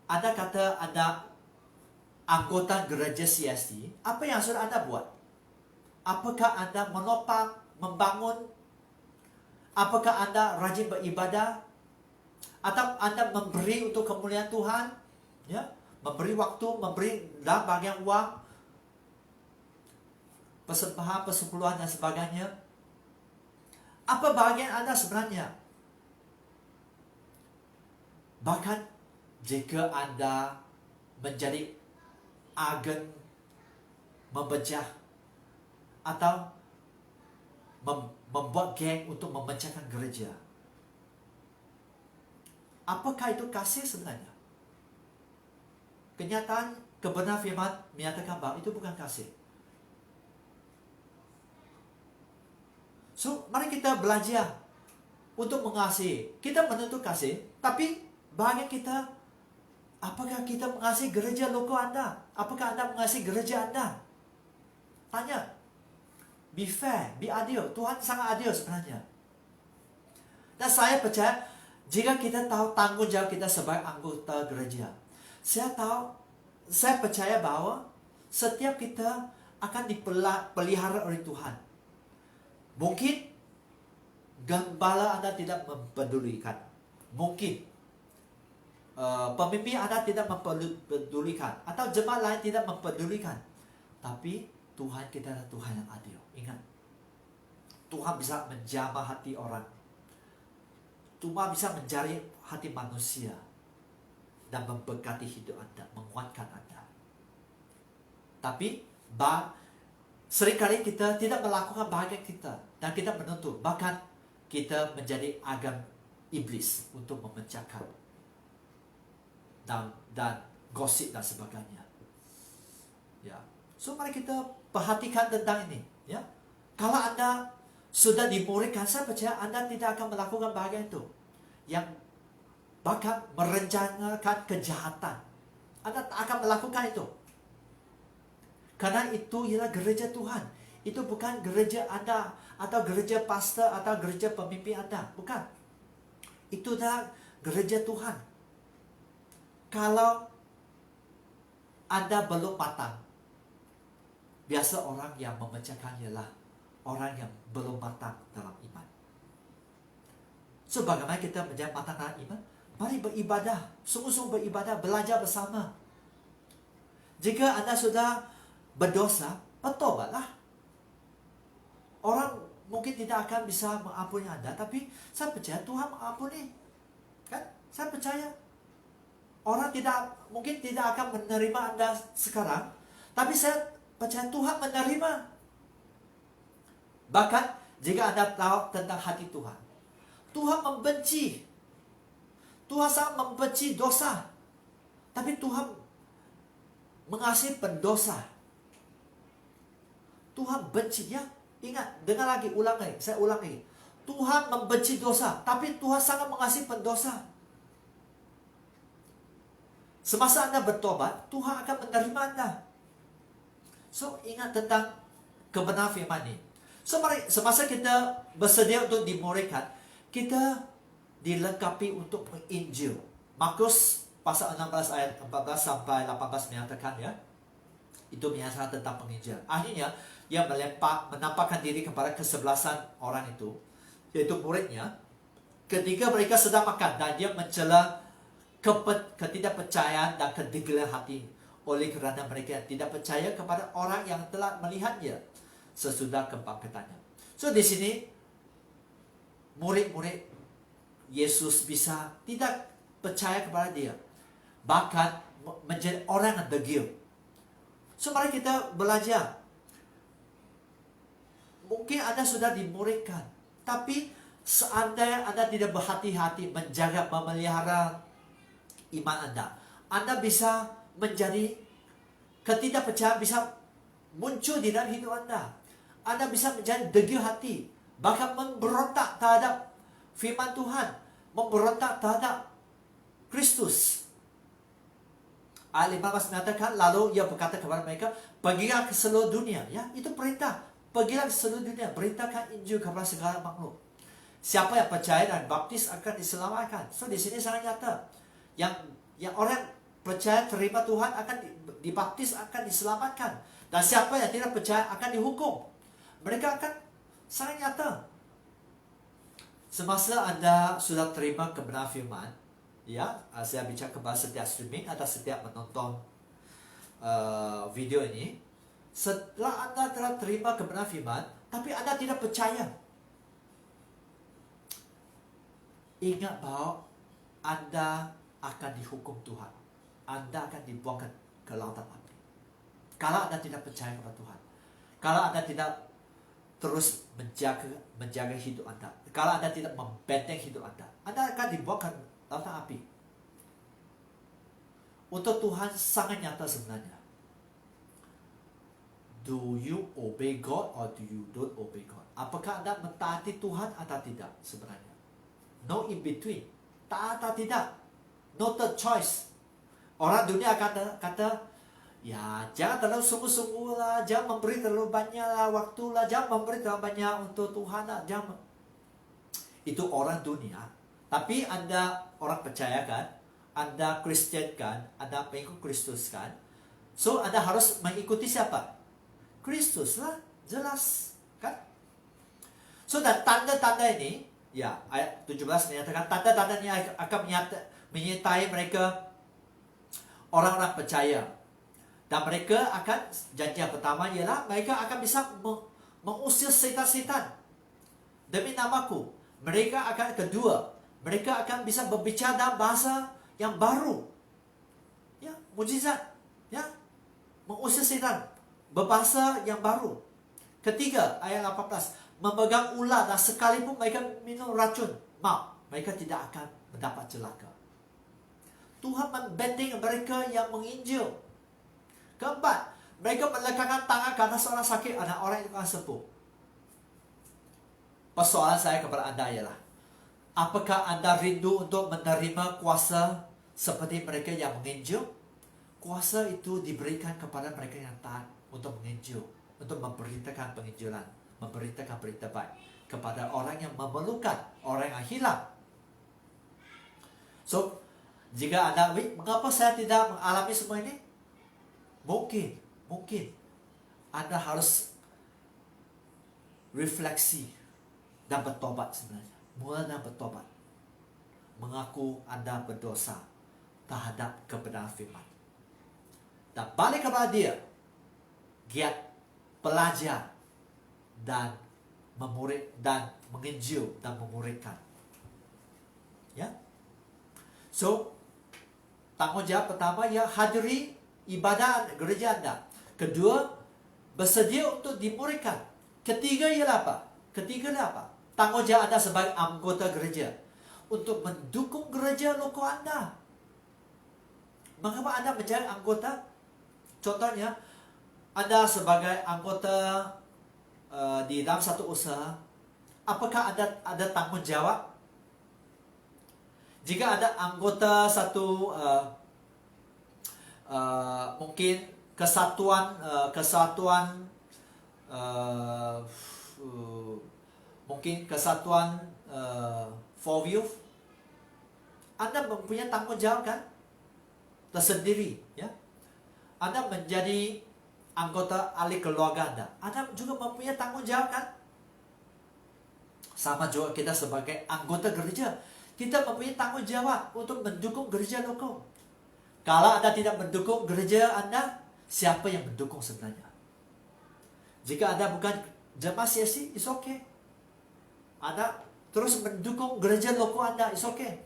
Anda kata Anda anggota gereja CST, apa yang sudah Anda buat? Apakah Anda menopang, membangun? Apakah Anda rajin beribadah? Atau Anda memberi untuk kemuliaan Tuhan, ya, memberi waktu, memberi dalam bagian uang, persembahan, persepuluhan, dan sebagainya. Apa bagian Anda sebenarnya? Bahkan jika Anda menjadi agen memecah atau membuat geng untuk memecahkan gereja, apakah itu kasih sebenarnya? Kenyataan kebenaran firman menyatakan bahwa itu bukan kasih. So, mari kita belajar untuk mengasihi. Kita menuntut kasih, tapi bahagian kita, apakah kita mengasihi gereja loko Anda? Apakah Anda mengasihi gereja Anda? Tanya. Be fair, be adil. Tuhan sangat adil sebenarnya. Dan saya percaya, jika kita tahu tanggung jawab kita sebagai anggota gereja, saya percaya bahwa setiap kita akan dipelihara oleh Tuhan. Mungkin gembala Anda tidak mempedulikan, mungkin pemimpin Anda tidak mempedulikan, atau jemaat lain tidak mempedulikan. Tapi Tuhan kita adalah Tuhan yang adil. Ingat, Tuhan bisa menjamah hati orang. Tuhan bisa mencari hati manusia dan memberkati hidup Anda, menguatkan Anda. Tapi seringkali kita tidak melakukan bahagian kita, dan kita menuntut, bahkan kita menjadi agen iblis untuk memecahkan dan gosip dan sebagainya. Ya, so mari kita perhatikan tentang ini. Ya, kalau Anda sudah dimuridkan, saya percaya Anda tidak akan melakukan bahagian itu, yang bahkan merencanakan kejahatan. Anda tak akan melakukan itu, karena itu ialah gereja Tuhan. Itu bukan gereja Anda, atau gereja pastor, atau gereja pemimpin Anda. Bukan. Itu adalah gereja Tuhan. Kalau Anda belum matang, biasa orang yang memecahkan ialah orang yang belum matang dalam iman. So, bagaimana kita menjadi matang dalam iman? Mari beribadah, sungguh-sungguh beribadah, belajar bersama. Jika Anda sudah berdosa, bertobatlah. Orang mungkin tidak akan bisa mengampuni Anda, tapi saya percaya Tuhan mengampuni. Kan? Saya percaya. Orang mungkin tidak akan menerima Anda sekarang, tapi saya percaya Tuhan menerima. Bahkan jika Anda tahu tentang hati Tuhan, Tuhan membenci. Tuhan sangat membenci dosa. Tapi Tuhan mengasihi pendosa. Tuhan benci, ya. Ingat, dengar lagi, saya ulang lagi. Tuhan membenci dosa, tapi Tuhan sangat mengasihi pendosa. Semasa Anda bertobat, Tuhan akan menerima Anda. So, ingat tentang kebenaran firman ini. So, semasa kita bersedia untuk dimuridkan, kita dilengkapi untuk menginjil. Markus pasal 16 ayat 14 sampai 18 menyatakan, ya, itu menyatakan tentang penginjil. Akhirnya ia menampakkan diri kepada kesebelasan orang itu, yaitu muridnya, ketika mereka sedang makan, dan dia mencela ketidakpercayaan dan kedegilan hati oleh kerana mereka tidak percaya kepada orang yang telah melihatnya sesudah kebangkitannya. So di sini murid-murid Yesus bisa tidak percaya kepada dia, bahkan menjadi orang yang degil. So mari kita belajar. Mungkin Anda sudah dimuridkan, tapi seandainya Anda tidak berhati-hati menjaga, memelihara iman Anda bisa menjadi ketidakpercayaan bisa muncul di dalam hidup Anda. Anda bisa menjadi degil hati, bahkan memberontak terhadap firman Tuhan, memberontak terhadap Kristus. Ayat 15 mengatakan, lalu ia berkata kepada mereka, pergilah ke seluruh dunia. Ya, itu perintah. Pergilah ke seluruh dunia, beritakan Injil kepada segala makhluk. Siapa yang percaya dan baptis akan diselamatkan. So di sini sangat nyata. Yang orang percaya terima Tuhan akan dibaptis, akan diselamatkan. Dan siapa yang tidak percaya akan dihukum. Mereka akan sangat nyata. Semasa Anda sudah terima kebenaran firman, ya, saya bicara kepada setiap streaming atau setiap menonton video ini, setelah Anda telah terima kebenaran firman, tapi Anda tidak percaya, ingat bahwa Anda akan dihukum Tuhan. Anda akan dibuang ke lautan api. Kalau Anda tidak percaya kepada Tuhan, kalau Anda tidak terus menjaga hidup Anda, kalau Anda tidak membenteng hidup Anda akan dibuang ke lautan api. Untuk Tuhan sangat nyata sebenarnya. Do you obey God or do you don't obey God? Apakah Anda mentaati Tuhan atau tidak sebenarnya? No in between. Taat atau tidak. No third choice. Orang dunia akan kata, ya jangan terlalu sungguh-sungguh lah, jangan memberi terlalu banyak lah waktu lah, jangan memberi terlalu banyak untuk Tuhan lah, jangan. Itu orang dunia. Tapi Anda orang percaya kan, Anda Kristen kan, Anda pengikut Kristus kan. So Anda harus mengikuti siapa? Kristus lah, jelas kan. So dan tanda-tanda ini, ya ayat 17 menyatakan tanda-tandanya akan menyertai mereka orang-orang percaya. Dan mereka akan, janji yang pertama ialah mereka akan bisa mengusir setan-setan demi namaku. Mereka akan, kedua, mereka akan bisa berbicara dalam bahasa yang baru. Ya, mujizat. Ya, mengusir setan, berbahasa yang baru. Ketiga, ayat 18, memegang ular dan sekalipun mereka minum racun maut, mereka tidak akan mendapat celaka. Tuhan membenteng mereka yang menginjil. Keempat, mereka meletakkan tangan ke atas orang sakit, anak orang itu akan sembuh. Persoalan saya kepada Anda ialah, apakah Anda rindu untuk menerima kuasa seperti mereka yang menginjil? Kuasa itu diberikan kepada mereka yang taat untuk menginjil, untuk memberitakan penginjilan, memberitakan berita baik kepada orang yang memerlukan, orang yang hilang. So, jika Anda, mengapa saya tidak mengalami semua ini? Mungkin Anda harus refleksi dan bertobat sebenarnya. Mulai dan bertobat. Mengaku Anda berdosa terhadap kebenaran firman. Dan balik kepada dia. Giat belajar dan memurid dan menginjil dan memuridkan. Ya. So, tanggungjawab pertama ya hadiri ibadah gereja Anda. Kedua, bersedia untuk dimuridkan. Ketiga ialah apa? Tanggungjawab Anda sebagai anggota gereja untuk mendukung gereja lokal Anda. Mengapa Anda menjadi anggota? Contohnya, Anda sebagai anggota di dalam satu usaha, apakah ada tanggungjawab? Jika ada anggota satu mungkin kesatuan for youth, Anda mempunyai tanggungjawab kan tersendiri, ya. Anda menjadi anggota ahli keluarga Anda juga mempunyai tanggungjawab kan. Sama juga kita sebagai anggota gereja, kita mempunyai tanggungjawab untuk mendukung gereja lokal. Kalau Anda tidak mendukung gereja Anda, siapa yang mendukung sebenarnya? Jika Anda bukan jemaat CSC, it's okay. Anda terus mendukung gereja lokal Anda, it's okay.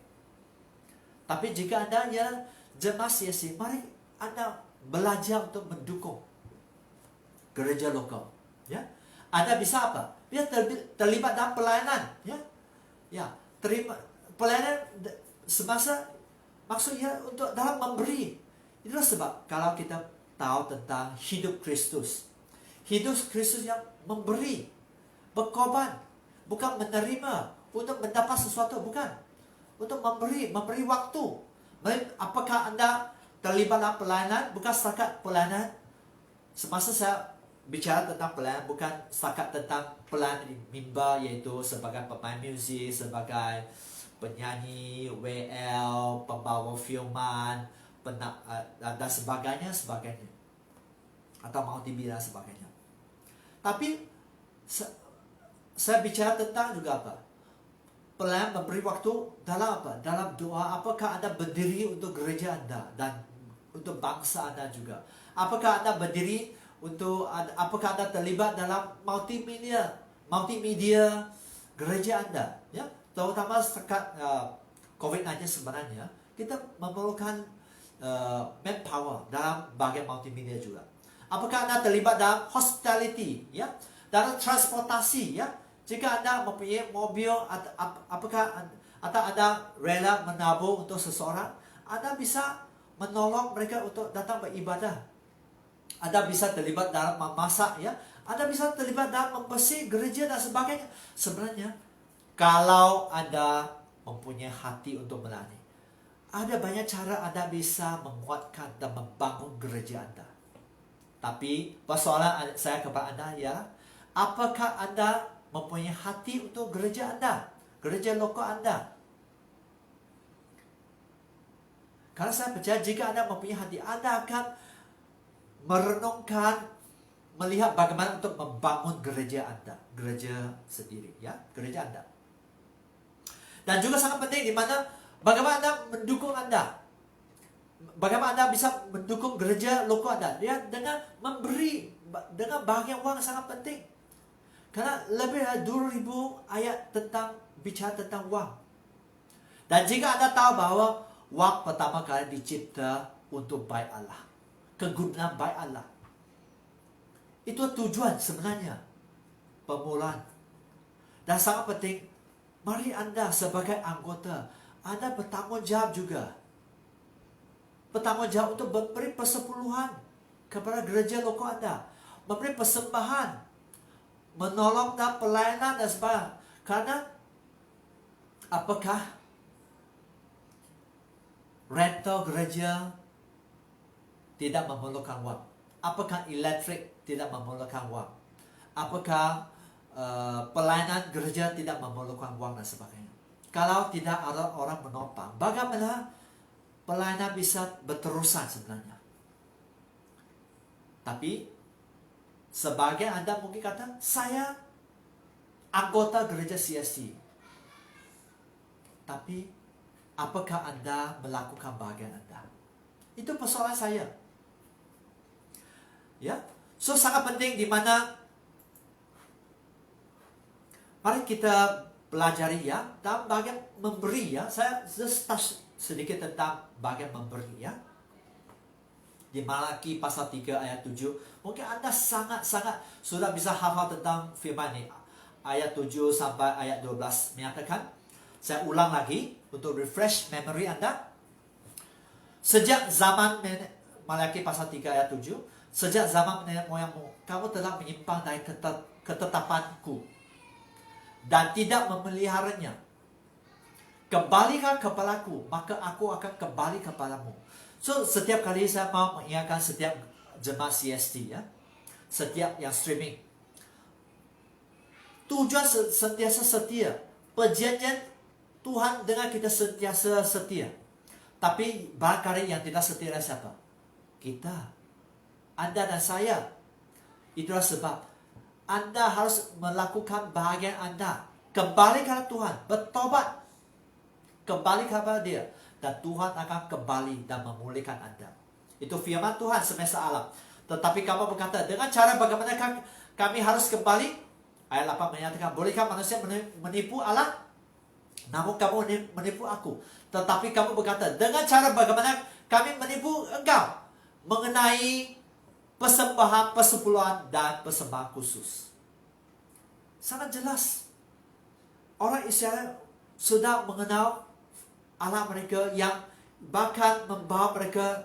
Tapi jika Anda ya jemaat CSC, mari Anda belajar untuk mendukung gereja lokal. Ya, Anda bisa apa? Dia terlibat dalam pelayanan. Ya, terlibat pelayanan semasa maksudnya untuk dalam memberi. Itulah sebab kalau kita tahu tentang hidup Kristus yang memberi, berkorban, bukan menerima untuk mendapat sesuatu, bukan, untuk memberi waktu. Apakah Anda terlibat dalam pelayanan? Bukan setakat pelayanan. Semasa saya bicara tentang pelayanan, bukan setakat tentang pelayanan di mimbar, yaitu sebagai pemain muzik, sebagai penyanyi, WL, pembawa firman, dan sebagainya, atau multimedia dan sebagainya. Tapi saya bicara tentang juga apa? Pelayan memberi waktu dalam apa? Dalam doa. Apakah Anda berdiri untuk gereja Anda dan untuk bangsa Anda juga? Apakah Anda berdiri untuk, apakah Anda terlibat dalam multimedia gereja Anda? Ya, terutama sekat COVID-19 sebenarnya kita memerlukan manpower dalam bagian multimedia juga. Apakah Anda terlibat dalam hospitality, ya, dalam transportasi, ya? Jika Anda mempunyai mobil, apakah Anda rela menabung untuk seseorang? Anda bisa menolong mereka untuk datang beribadah. Anda bisa terlibat dalam memasak, ya. Anda bisa terlibat dalam membersih gereja dan sebagainya. Sebenarnya, kalau Anda mempunyai hati untuk melayani, ada banyak cara Anda bisa menguatkan dan membangun gereja Anda. Tapi persoalan saya kepada Anda ya, apakah Anda mempunyai hati untuk gereja Anda, gereja lokal Anda? Karena saya percaya jika Anda mempunyai hati, Anda akan merenungkan, melihat bagaimana untuk membangun gereja Anda, gereja sendiri, ya, gereja Anda. Dan juga sangat penting di mana bagaimana Anda mendukung Anda. Bagaimana Anda bisa mendukung gereja lokal Anda? Ya, dengan memberi, dengan bahagian uang sangat penting. Karena lebih dari 2,000 ayat bicara tentang uang. Dan jika Anda tahu bahwa uang pertama kali dicipta untuk baik Allah, kegunaan baik Allah, itu tujuan sebenarnya, permulaan. Dan sangat penting, mari Anda sebagai anggota, Anda bertanggung jawab juga. Bertanggung jawab untuk memberi persepuluhan kepada gereja lokal Anda, memberi persembahan, menolong dalam pelayanan dan sebagainya. Karena apakah rental gereja tidak memerlukan uang? Apakah elektrik tidak memerlukan uang? Apakah pelayanan gereja tidak memerlukan uang dan sebagainya? Kalau tidak ada orang menopang, bagaimana pelayanan bisa berterusan sebenarnya? Tapi sebagian Anda mungkin kata, saya anggota gereja CSC. Tapi apakah Anda melakukan bagian Anda? Itu persoalan saya. Ya, so sangat penting di mana Mari kita pelajari ya, dalam bagian memberi ya. Saya just touch sedikit tentang bagian memberi ya. Di Malaki pasal 3 ayat 7. Mungkin Anda sangat-sangat sudah bisa hafal tentang firman ini. Ayat 7 sampai ayat 12 menyatakan, saya ulang lagi untuk refresh memory Anda. Sejak zaman Malaki pasal 3 ayat 7, sejak zaman nenek moyangmu, kamu telah menyimpang dari ketetapanku dan tidak memeliharanya. Kembalikan kepadaku, maka aku akan kembali kepadamu. So, setiap kali saya mau mengingatkan setiap jemaat CST ya, setiap yang streaming, tujuan sentiasa setia. Perjanjian Tuhan dengan kita sentiasa setia. Tapi barangkali yang tidak setia adalah siapa? Kita, Anda dan saya. Itulah sebab Anda harus melakukan bahagian Anda. Kembali kepada Tuhan, bertobat, kembali kepada Dia, dan Tuhan akan kembali dan memulihkan Anda. Itu firman Tuhan semesta alam. Tetapi kamu berkata, dengan cara bagaimana kami harus kembali? Ayat 8 menyatakan, bolehkah manusia menipu Allah? Namun kamu menipu aku. Tetapi kamu berkata, dengan cara bagaimana kami menipu engkau? Mengenai persembahan, persepuluhan, dan persembahan khusus. Sangat jelas. Orang Israel sudah mengenal Allah mereka yang bahkan membawa mereka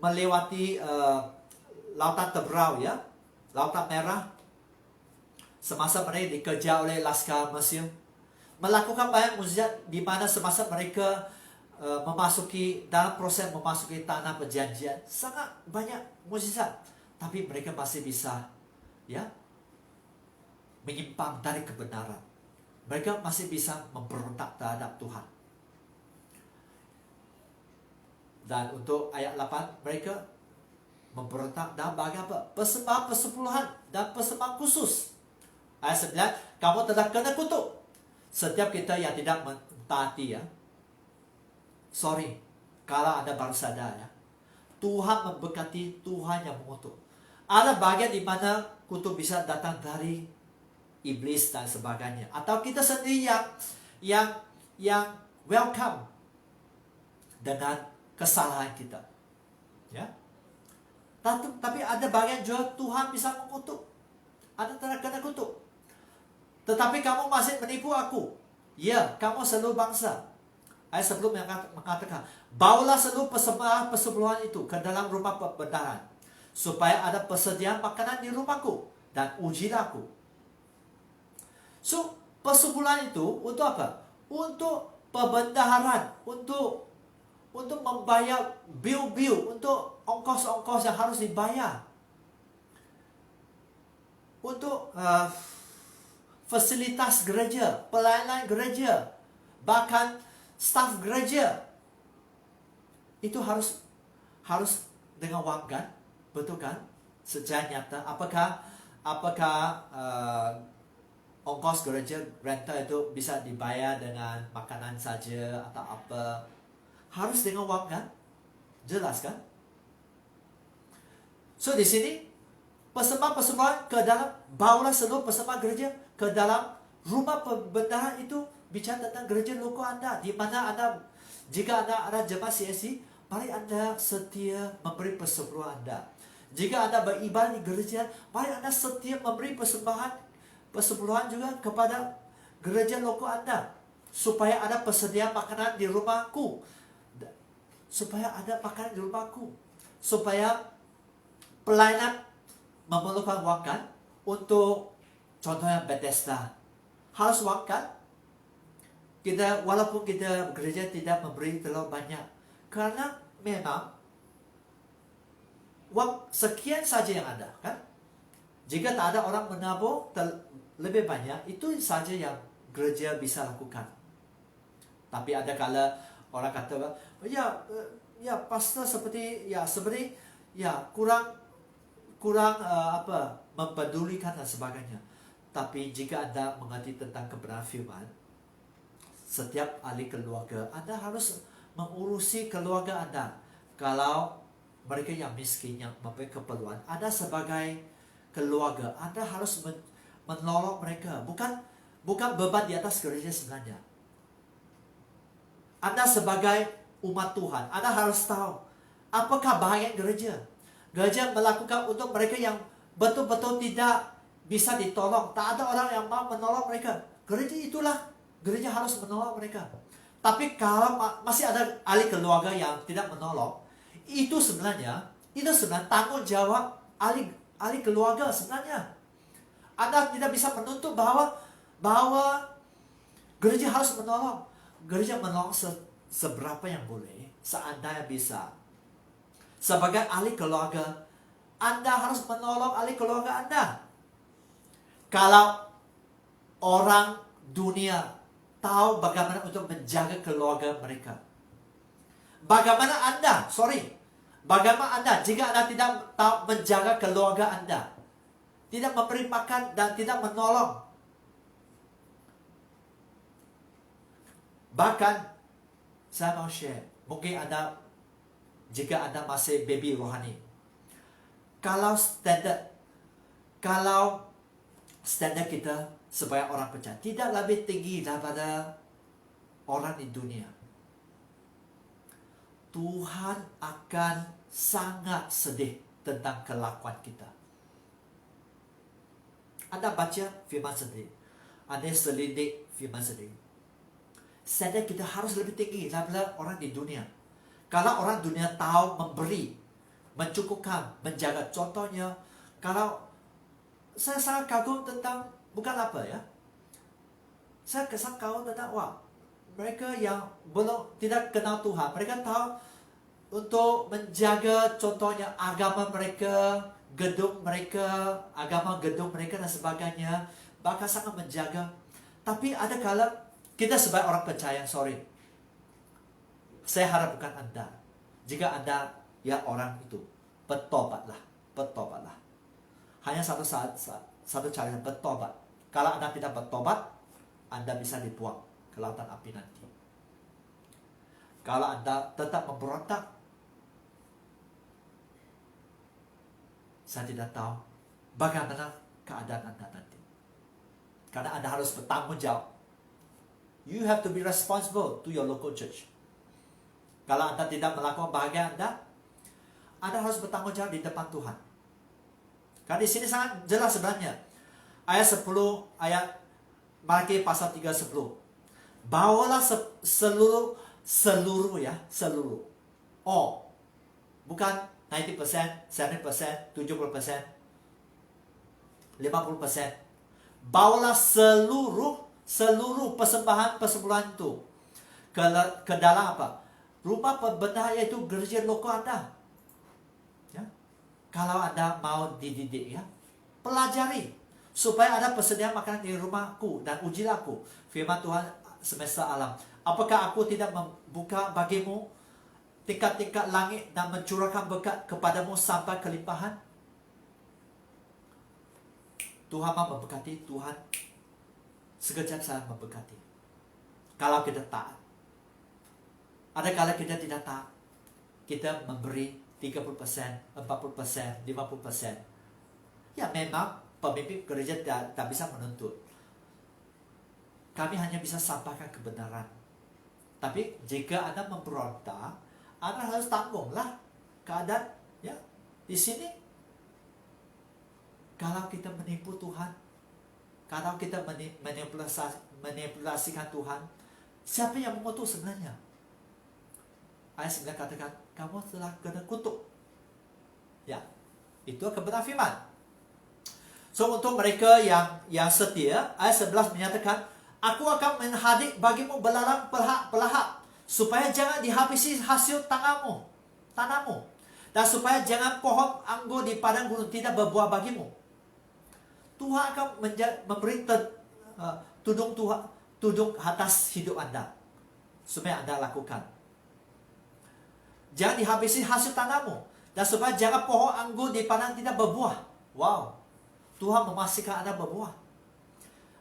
melewati lautan Teberau ya, lautan merah. Semasa mereka dikejar oleh laskar Mesir, melakukan banyak mukjizat di mana semasa mereka memasuki dalam proses memasuki tanah perjanjian, sangat banyak mukjizat, tapi mereka masih bisa ya menyimpang dari kebenaran. Mereka masih bisa memberontak terhadap Tuhan. Dan untuk ayat 8, mereka memberontak dalam bagian apa? Persembahan persepuluhan dan persembahan khusus. Ayat 9, kamu telah kena kutuk. Setiap kita yang tidak mentaati ya. Sorry, kalau Anda baru sadar ya. Tuhan memberkati, Tuhan yang mengutuk. Ada bagian di mana kutuk bisa datang dari iblis dan sebagainya. Atau kita sendiri yang welcome dengan kesalahan kita. Ya. Tapi ada bagian juga Tuhan bisa mengutuk. Anda telah kena kutuk. Tetapi kamu masih menipu aku. Ya, kamu seluruh bangsa. Ayat sebelum yang mengatakan, bawalah seluruh persembahan persepuluhan itu ke dalam rumah perbendaharaan, supaya ada persediaan makanan di rumahku, dan ujilah aku. So, persepuluhan itu untuk apa? Untuk perbendaharaan, untuk membayar bil-bil, untuk ongkos-ongkos yang harus dibayar, untuk fasilitas gereja, pelayanan gereja, bahkan staf gereja. Itu harus dengan wang kan? Betul kan? Secara nyata, apakah ongkos gereja rental itu bisa dibayar dengan makanan saja atau apa? Harus dengan wang kan? Jelas kan? So di sini persembahan ke dalam, bawalah seluruh persembahan gereja ke dalam rumah perbendaharaan. Itu bicara tentang gereja loko Anda, di mana Anda, jika Anda ada jemaat CSC, mari Anda setia memberi persepuluhan Anda. Jika Anda beribadah di gereja, mari Anda setia memberi persepuluhan juga kepada gereja loko Anda, supaya ada persediaan makanan di rumahku, supaya ada makanan di rumahku, supaya pelayanan memerlukan wang kan? Untuk contohnya Bethesda harus wang kan? Kita, walaupun kita gereja tidak memberi terlalu banyak, karena memang wang sekian saja yang ada kan? Jika tak ada orang menabur lebih banyak, itu saja yang gereja bisa lakukan. Tapi ada kala orang kata, ya pastor seperti kurang mempedulikan dan sebagainya. Tapi jika Anda mengerti tentang kebenaran firman, setiap ahli keluarga, Anda harus mengurusi keluarga Anda. Kalau mereka yang miskin, yang mempunyai keperluan, Anda sebagai keluarga, Anda harus menolong mereka. Bukan bukan beban di atas gereja sebenarnya. Anda sebagai umat Tuhan, Anda harus tahu apakah bahagian gereja. Gereja melakukan untuk mereka yang betul-betul tidak bisa ditolong. Tak ada orang yang mau menolong mereka. Gereja harus menolong mereka. Tapi kalau masih ada ahli keluarga yang tidak menolong, itu sebenarnya tanggung jawab ahli keluarga sebenarnya. Anda tidak bisa menuntut bahwa gereja harus menolong. Gereja menolong seberapa yang boleh, seandainya bisa. Sebagai ahli keluarga, Anda harus menolong ahli keluarga Anda. Kalau orang dunia tahu bagaimana untuk menjaga keluarga mereka, bagaimana Anda jika Anda tidak tahu menjaga keluarga Anda, tidak memberi makan dan tidak menolong? Bahkan saya mau share, mungkin jika Anda masih baby rohani, kalau standar kita sebagai orang percaya tidak lebih tinggi daripada orang di dunia, Tuhan akan sangat sedih tentang kelakuan kita. Anda baca firman sendiri, Anda selidik firman sendiri. Standar kita harus lebih tinggi daripada orang di dunia. Kalau orang dunia tahu memberi, mencukupkan, menjaga. Contohnya, kalau saya sangat kagum tentang, bukan apa ya, saya sangat kagum tentang mereka yang tidak kenal Tuhan, mereka tahu untuk menjaga, contohnya agama mereka, agama gedung mereka dan sebagainya, bahkan sangat menjaga. Tapi ada kala kita sebagai orang percaya, saya harap bukan Anda. Jika Anda orang itu, bertobatlah. Hanya satu cara, bertobat. Kalau Anda tidak bertobat, Anda bisa dibuang ke lautan api nanti. Kalau Anda tetap memberontak, saya tidak tahu bagaimana keadaan Anda nanti. Karena Anda harus bertanggung jawab. You have to be responsible to your local church. Kalau Anda tidak melakukan bahagian Anda harus bertanggung jawab di depan Tuhan. Karena di sini sangat jelas sebenarnya. Ayat 10, Malaki pasal 3:10. Bawalah seluruh. Bukan 90%, 70%, 70%, 50%. Bawalah seluruh persembahan itu ke dalam apa? Rumah perbendaharaan, yaitu gereja lokal Anda. Ya. Kalau Anda mau dididik, pelajari supaya ada persediaan makanan di rumahku dan ujilah aku, firman Tuhan semesta alam. Apakah aku tidak membuka bagimu tingkat-tingkat langit dan mencurahkan berkat kepadamu sampai kelimpahan? Tuhan mau memberkati, Tuhan sekejap saya memberkati. Kalau kita taat. Ada kala kita tidak taat. Kita memberi 30%, 40%, 50%. Ya memang pemimpin gereja tak bisa menuntut. Kami hanya bisa sampaikan kebenaran. Tapi jika Anda memberontak, Anda harus tanggunglah keadaan. Ya, di sini kalau kita menipu Tuhan, kalau kita manipulasikan Tuhan, siapa yang mengutuk sebenarnya? Ayat 9 katakan, kamu telah kena kutuk. Ya, itu kebenaran firman. So untuk mereka yang setia, ayat 11 menyatakan, aku akan menghadik bagimu belalang pelahap, supaya jangan dihabisi hasil tanahmu, dan supaya jangan pohon anggur di padang gunung tidak berbuah bagimu. Tuhan akan memberi tudung atas hidup Anda, supaya Anda lakukan. Jangan dihabisi hasil tanahmu, dan supaya jangan pohon anggur di padang tidak berbuah. Wow, Tuhan memastikan Anda berbuah.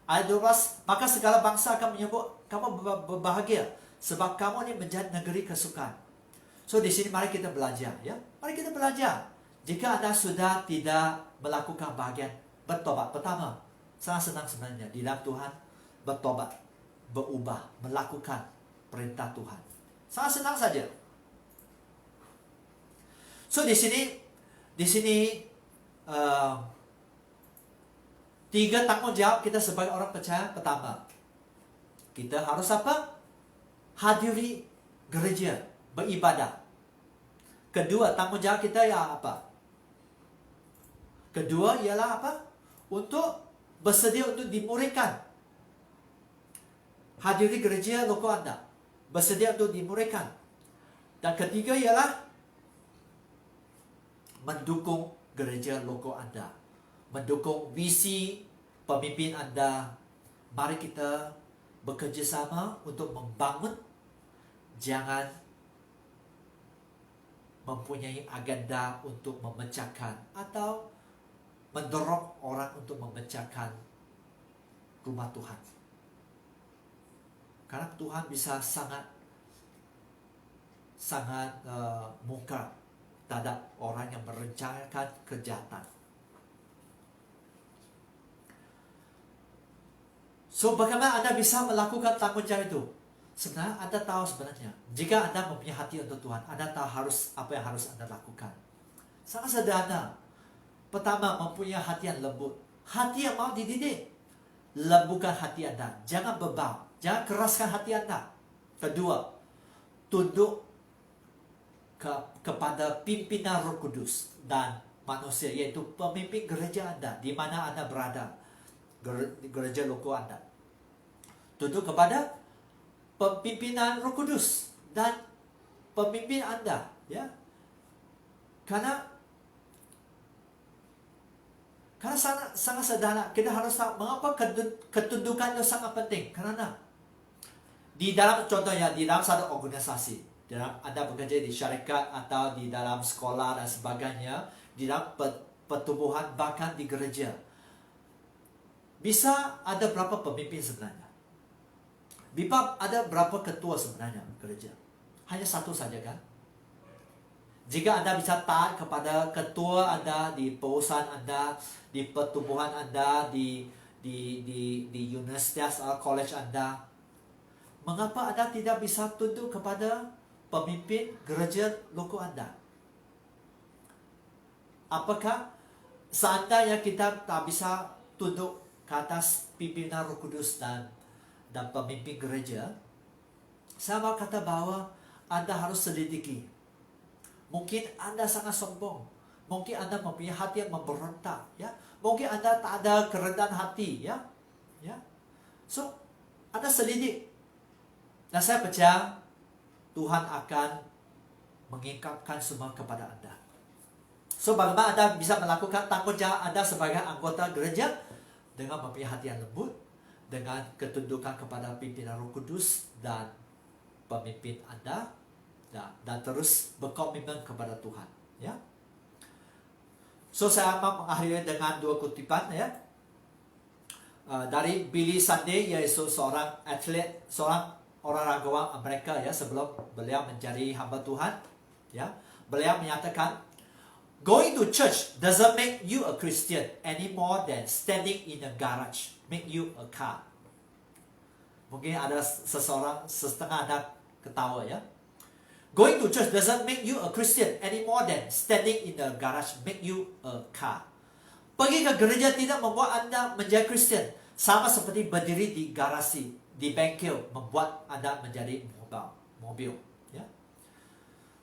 Ayat 12, maka segala bangsa akan menyebut kamu berbahagia, sebab kamu ini menjadi negeri kesukaan. So di sini mari kita belajar, ya. Mari kita belajar. Jika Anda sudah tidak melakukan bahagian, bertobat. Pertama, sangat senang sebenarnya di dalam Tuhan. bertobat, berubah, melakukan perintah Tuhan. Sangat senang saja. So di sini tiga tanggung jawab kita sebagai orang percaya. Pertama, kita harus apa? Hadiri gereja, beribadah. Kedua, tanggung jawab kita ya apa? Kedua ialah apa? Untuk bersedia untuk dimuridkan. Hadiri gereja loko Anda, bersedia untuk dimuridkan. Dan ketiga ialah mendukung gereja loko Anda, mendukung visi pemimpin Anda. Mari kita bekerjasama untuk membangun, jangan mempunyai agenda untuk memecahkan atau mendorong orang untuk memecahkan rumah Tuhan. Karena Tuhan bisa sangat mungkar terhadap orang yang merencanakan kejahatan. So, bagaimana Anda bisa melakukan tanggung jawab itu? Sebenarnya Anda tahu sebenarnya. Jika Anda mempunyai hati untuk Tuhan, Anda tahu apa yang harus Anda lakukan. Sangat sederhana. Pertama, mempunyai hati yang lembut. Hati yang mau dididik. Lembutkan hati Anda. Jangan bebal. Jangan keraskan hati Anda. Kedua, tunduk kepada pimpinan Roh Kudus dan manusia, yaitu pemimpin gereja Anda, di mana Anda berada. Gereja loko Anda. Tunduk kepada pimpinan Roh Kudus dan pemimpin Anda, ya. Karena sangat sederhana. Kita harus tahu mengapa ketundukan itu sangat penting. Karena di dalam, contohnya di dalam satu organisasi, dalam Anda bekerja di syarikat atau di dalam sekolah dan sebagainya, di dalam pertumbuhan, bahkan di gereja, bisa ada berapa pemimpin sebenarnya? Bisa ada berapa ketua sebenarnya gereja? Hanya satu saja kan? Jika Anda bisa taat kepada ketua Anda di perusahaan Anda, di pertumbuhan Anda, di universitas atau college Anda, mengapa Anda tidak bisa tunduk kepada pemimpin gereja loko Anda? Apakah seandainya kita tak bisa tunduk ke atas pimpinan Roh Kudus dan pemimpin gereja, saya mau kata bahwa Anda harus selidiki. Mungkin Anda sangat sombong. Mungkin Anda mempunyai hati yang memberontak, ya. Mungkin Anda tak ada kerendahan hati, ya. Ya. So, Anda selidik. Dan saya percaya Tuhan akan mengingkapkan semua kepada Anda. So, bagaimana Anda bisa melakukan tanggung jawab Anda sebagai anggota gereja? Dengan mempunyai hati yang lembut, dengan ketundukan kepada pimpinan Roh Kudus dan pemimpin Anda, dan terus berkomitmen kepada Tuhan, ya. So, saya mau mengakhiri dengan dua kutipan, ya, dari Billy Sunday, yaitu seorang atlet, seorang olahragawan Amerika, ya, sebelum beliau menjadi hamba Tuhan, ya. Beliau menyatakan, going to church doesn't make you a Christian any more than standing in a garage make you a car. Mungkin ada setengah Anda ketawa, ya. Going to church doesn't make you a Christian any more than standing in a garage make you a car. Pergi ke gereja tidak membuat Anda menjadi Kristen. Sama seperti berdiri di garasi, di bengkel, membuat Anda menjadi mobil. Ya.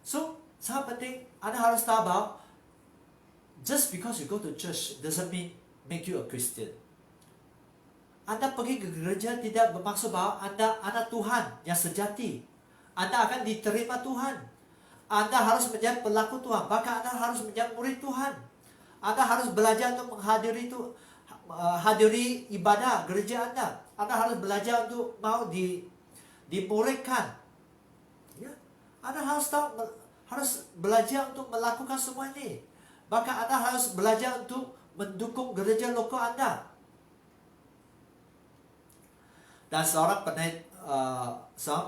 So, sangat penting Anda harus tahu bahwa just because you go to church doesn't mean make you a Christian. Anda pergi ke gereja tidak bermaksud bahwa Anda anak Tuhan yang sejati. Anda akan diterima Tuhan. Anda harus menjadi pelaku Tuhan. Bahkan Anda harus menjadi murid Tuhan. Anda harus belajar untuk hadiri ibadah gereja Anda. Anda harus belajar untuk mau dimuridkan. Ya. Anda harus belajar untuk melakukan semua ini. Bahkan Anda harus belajar untuk mendukung gereja lokal Anda. Dan seorang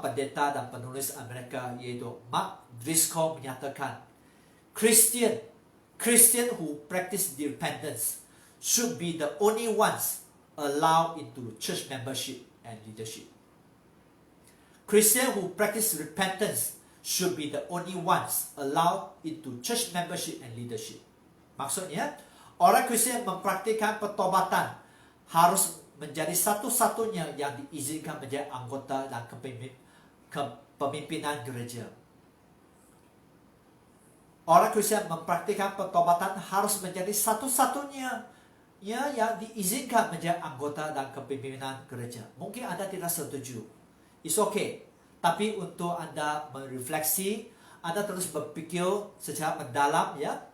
pendeta dan penulis Amerika, yaitu Mark Driscoll, menyatakan, Christian who practice repentance should be the only ones allowed into church membership and leadership. Christians who practice repentance should be the only ones allowed into church membership and leadership. Maksudnya, orang Kristen yang mempraktikkan pertobatan harus menjadi satu-satunya yang diizinkan menjadi anggota dan kepemimpinan gereja. Orang Kristen mempraktikkan pertobatan harus menjadi satu-satunya yang diizinkan menjadi anggota dan kepemimpinan gereja. Mungkin Anda tidak setuju. It's okay. Tapi untuk Anda merefleksi, Anda terus berpikir secara mendalam, ya.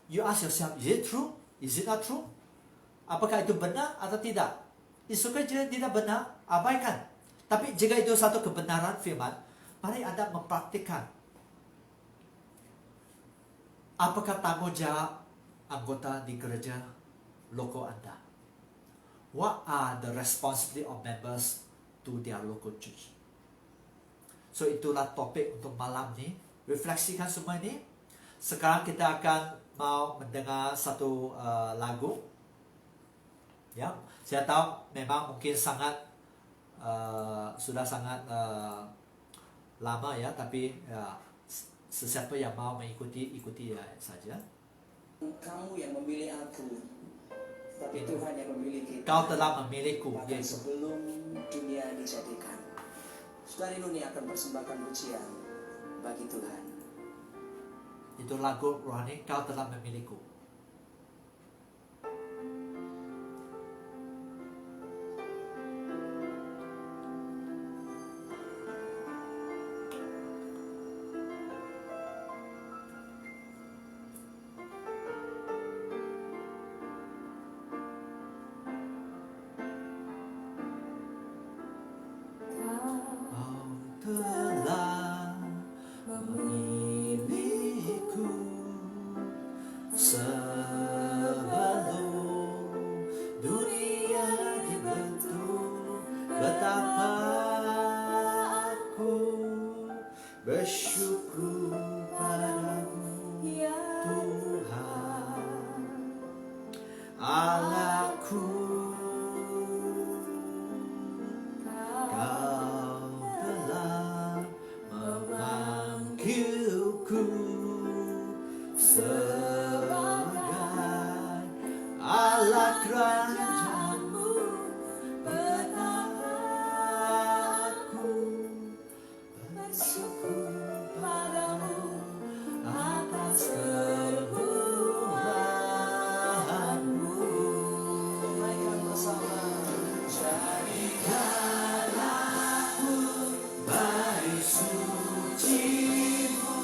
You ask yourself, is it true? Is it not true? Apakah itu benar atau tidak? It's okay jika tidak benar, abaikan. Tapi jika itu satu kebenaran firman, mari Anda mempraktikkan. Apakah tanggung jawab anggota di gereja lokal Anda? What are the responsibility of members to their local church? So itulah topik untuk malam ini. Refleksikan semua ini. Sekarang kita akan mau mendengar satu lagu. Ya, saya tahu memang mungkin sangat sudah sangat lama ya, tapi ya, sesiapa yang mau mengikuti ya saja. Kamu yang memilih aku, tapi Tuhan yang memilih kita. Kau telah memilihku, Bahkan yaitu sebelum dunia dijadikan. Saudari Nuni akan persembahkan pujian bagi Tuhan. itu lagu rohani, kau telah memilihku. Bersyukur padamu Tuhan Allahku, Kau telah memanggilku sebagai Allah kerajaanmu. Aku bersyukur padamu atas kemurahan-Mu. Naikkan bersama. Jadikan aku bait suci-Mu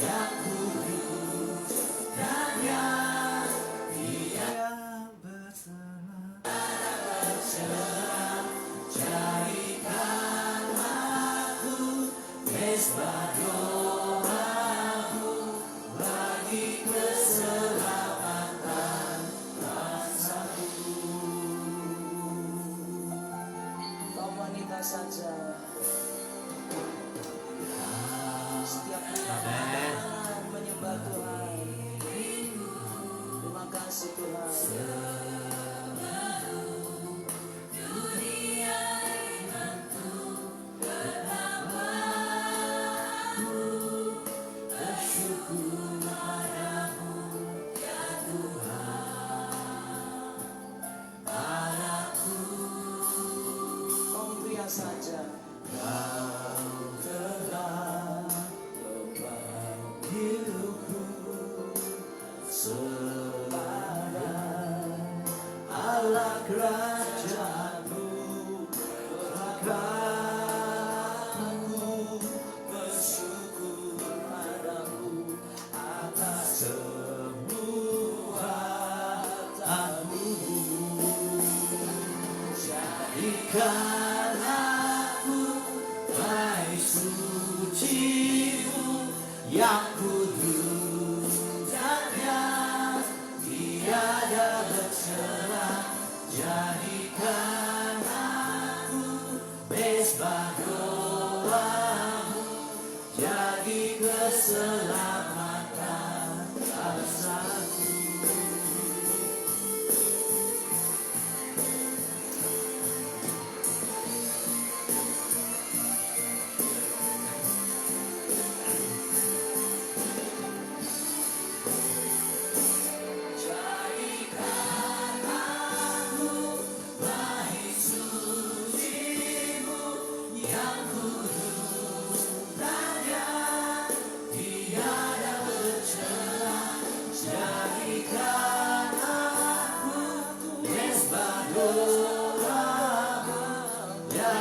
yang kudus dan yang tiada bersalah. Jadikan aku mezbah doamu bagi keselamatan bangsaku. Kau wanita saja, setiap Amen. menyembah Tuhan. Terima kasih Tuhan. Kau pria saja, Kau telah memanggilku sebagai Allah kerajaanmu. Maka aku bersyukur padamu atas kemurahan-Mu. Jadikan aku bait suci-Mu yang kudus dan yang tiada bercelah. Jadikan aku mezbah doamu, jadi keselamatan bangsaku. 我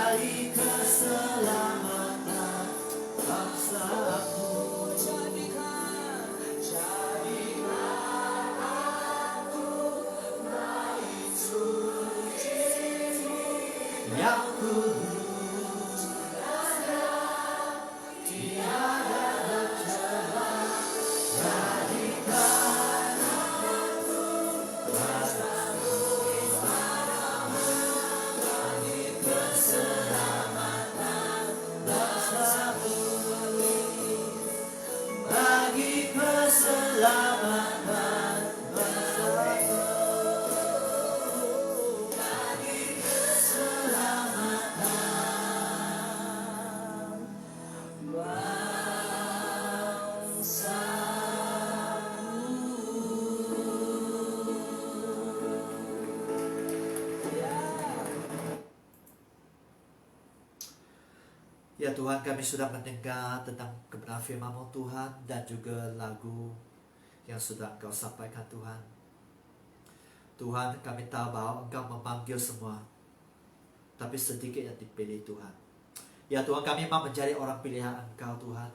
Cari keselamatan bangsaku. Yang kudus tiada bercela, jadikan bagi keselamatan bangsaku, bagi keselamatan bangsaku, bagi keselamatan Ya Tuhan, kami sudah mendengar tentang kebenaran firman-Mu Tuhan, dan juga lagu yang sudah Engkau sampaikan Tuhan. Tuhan, kami tahu bahwa Engkau memanggil semua, tapi sedikit yang dipilih Tuhan. Ya Tuhan, kami mau menjadi orang pilihan Engkau Tuhan.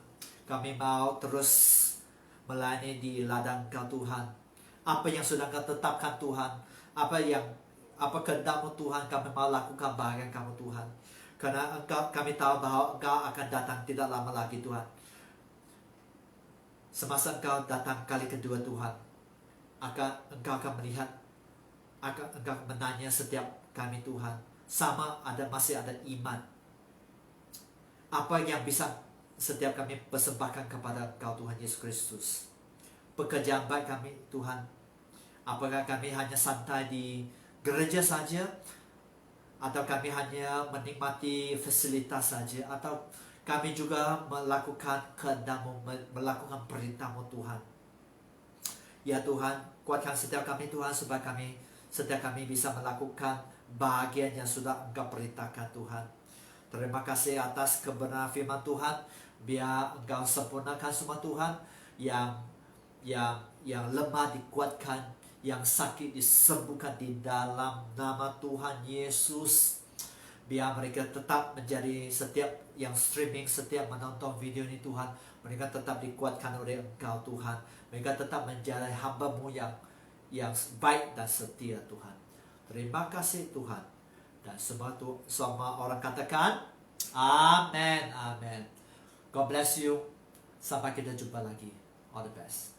Kami mau terus melayani di ladang Engkau Tuhan. Apa yang sudah Engkau tetapkan Tuhan, apa kehendak-Mu Tuhan, kami mau lakukan bagian Kamu Tuhan. Karena kami tahu bahwa Engkau akan datang tidak lama lagi Tuhan. Semasa Engkau datang kali kedua Tuhan, Engkau akan melihat, Engkau menanya setiap kami Tuhan, masih ada iman. Apa yang bisa setiap kami persembahkan kepada Engkau Tuhan Yesus Kristus. Pekerjaan baik kami Tuhan. Apakah kami hanya santai di gereja saja, atau kami hanya menikmati fasilitas saja, atau kami juga melakukan kehendak-Mu, melakukan perintah-Mu Tuhan. Ya Tuhan, kuatkan setiap kami Tuhan, supaya setiap kami bisa melakukan bagian yang sudah Engkau perintahkan Tuhan. Terima kasih atas kebenaran firman Tuhan. Biar Engkau sempurnakan semua Tuhan. Yang lemah dikuatkan, yang sakit disembuhkan di dalam nama Tuhan Yesus. Biar mereka tetap menjadi, setiap yang streaming, setiap menonton video ini Tuhan, mereka tetap dikuatkan oleh Engkau Tuhan. Mereka tetap menjadi hamba-Mu yang baik dan setia Tuhan. Terima kasih Tuhan. Dan semua orang katakan amen, amen. God bless you. Sampai kita jumpa lagi. All the best.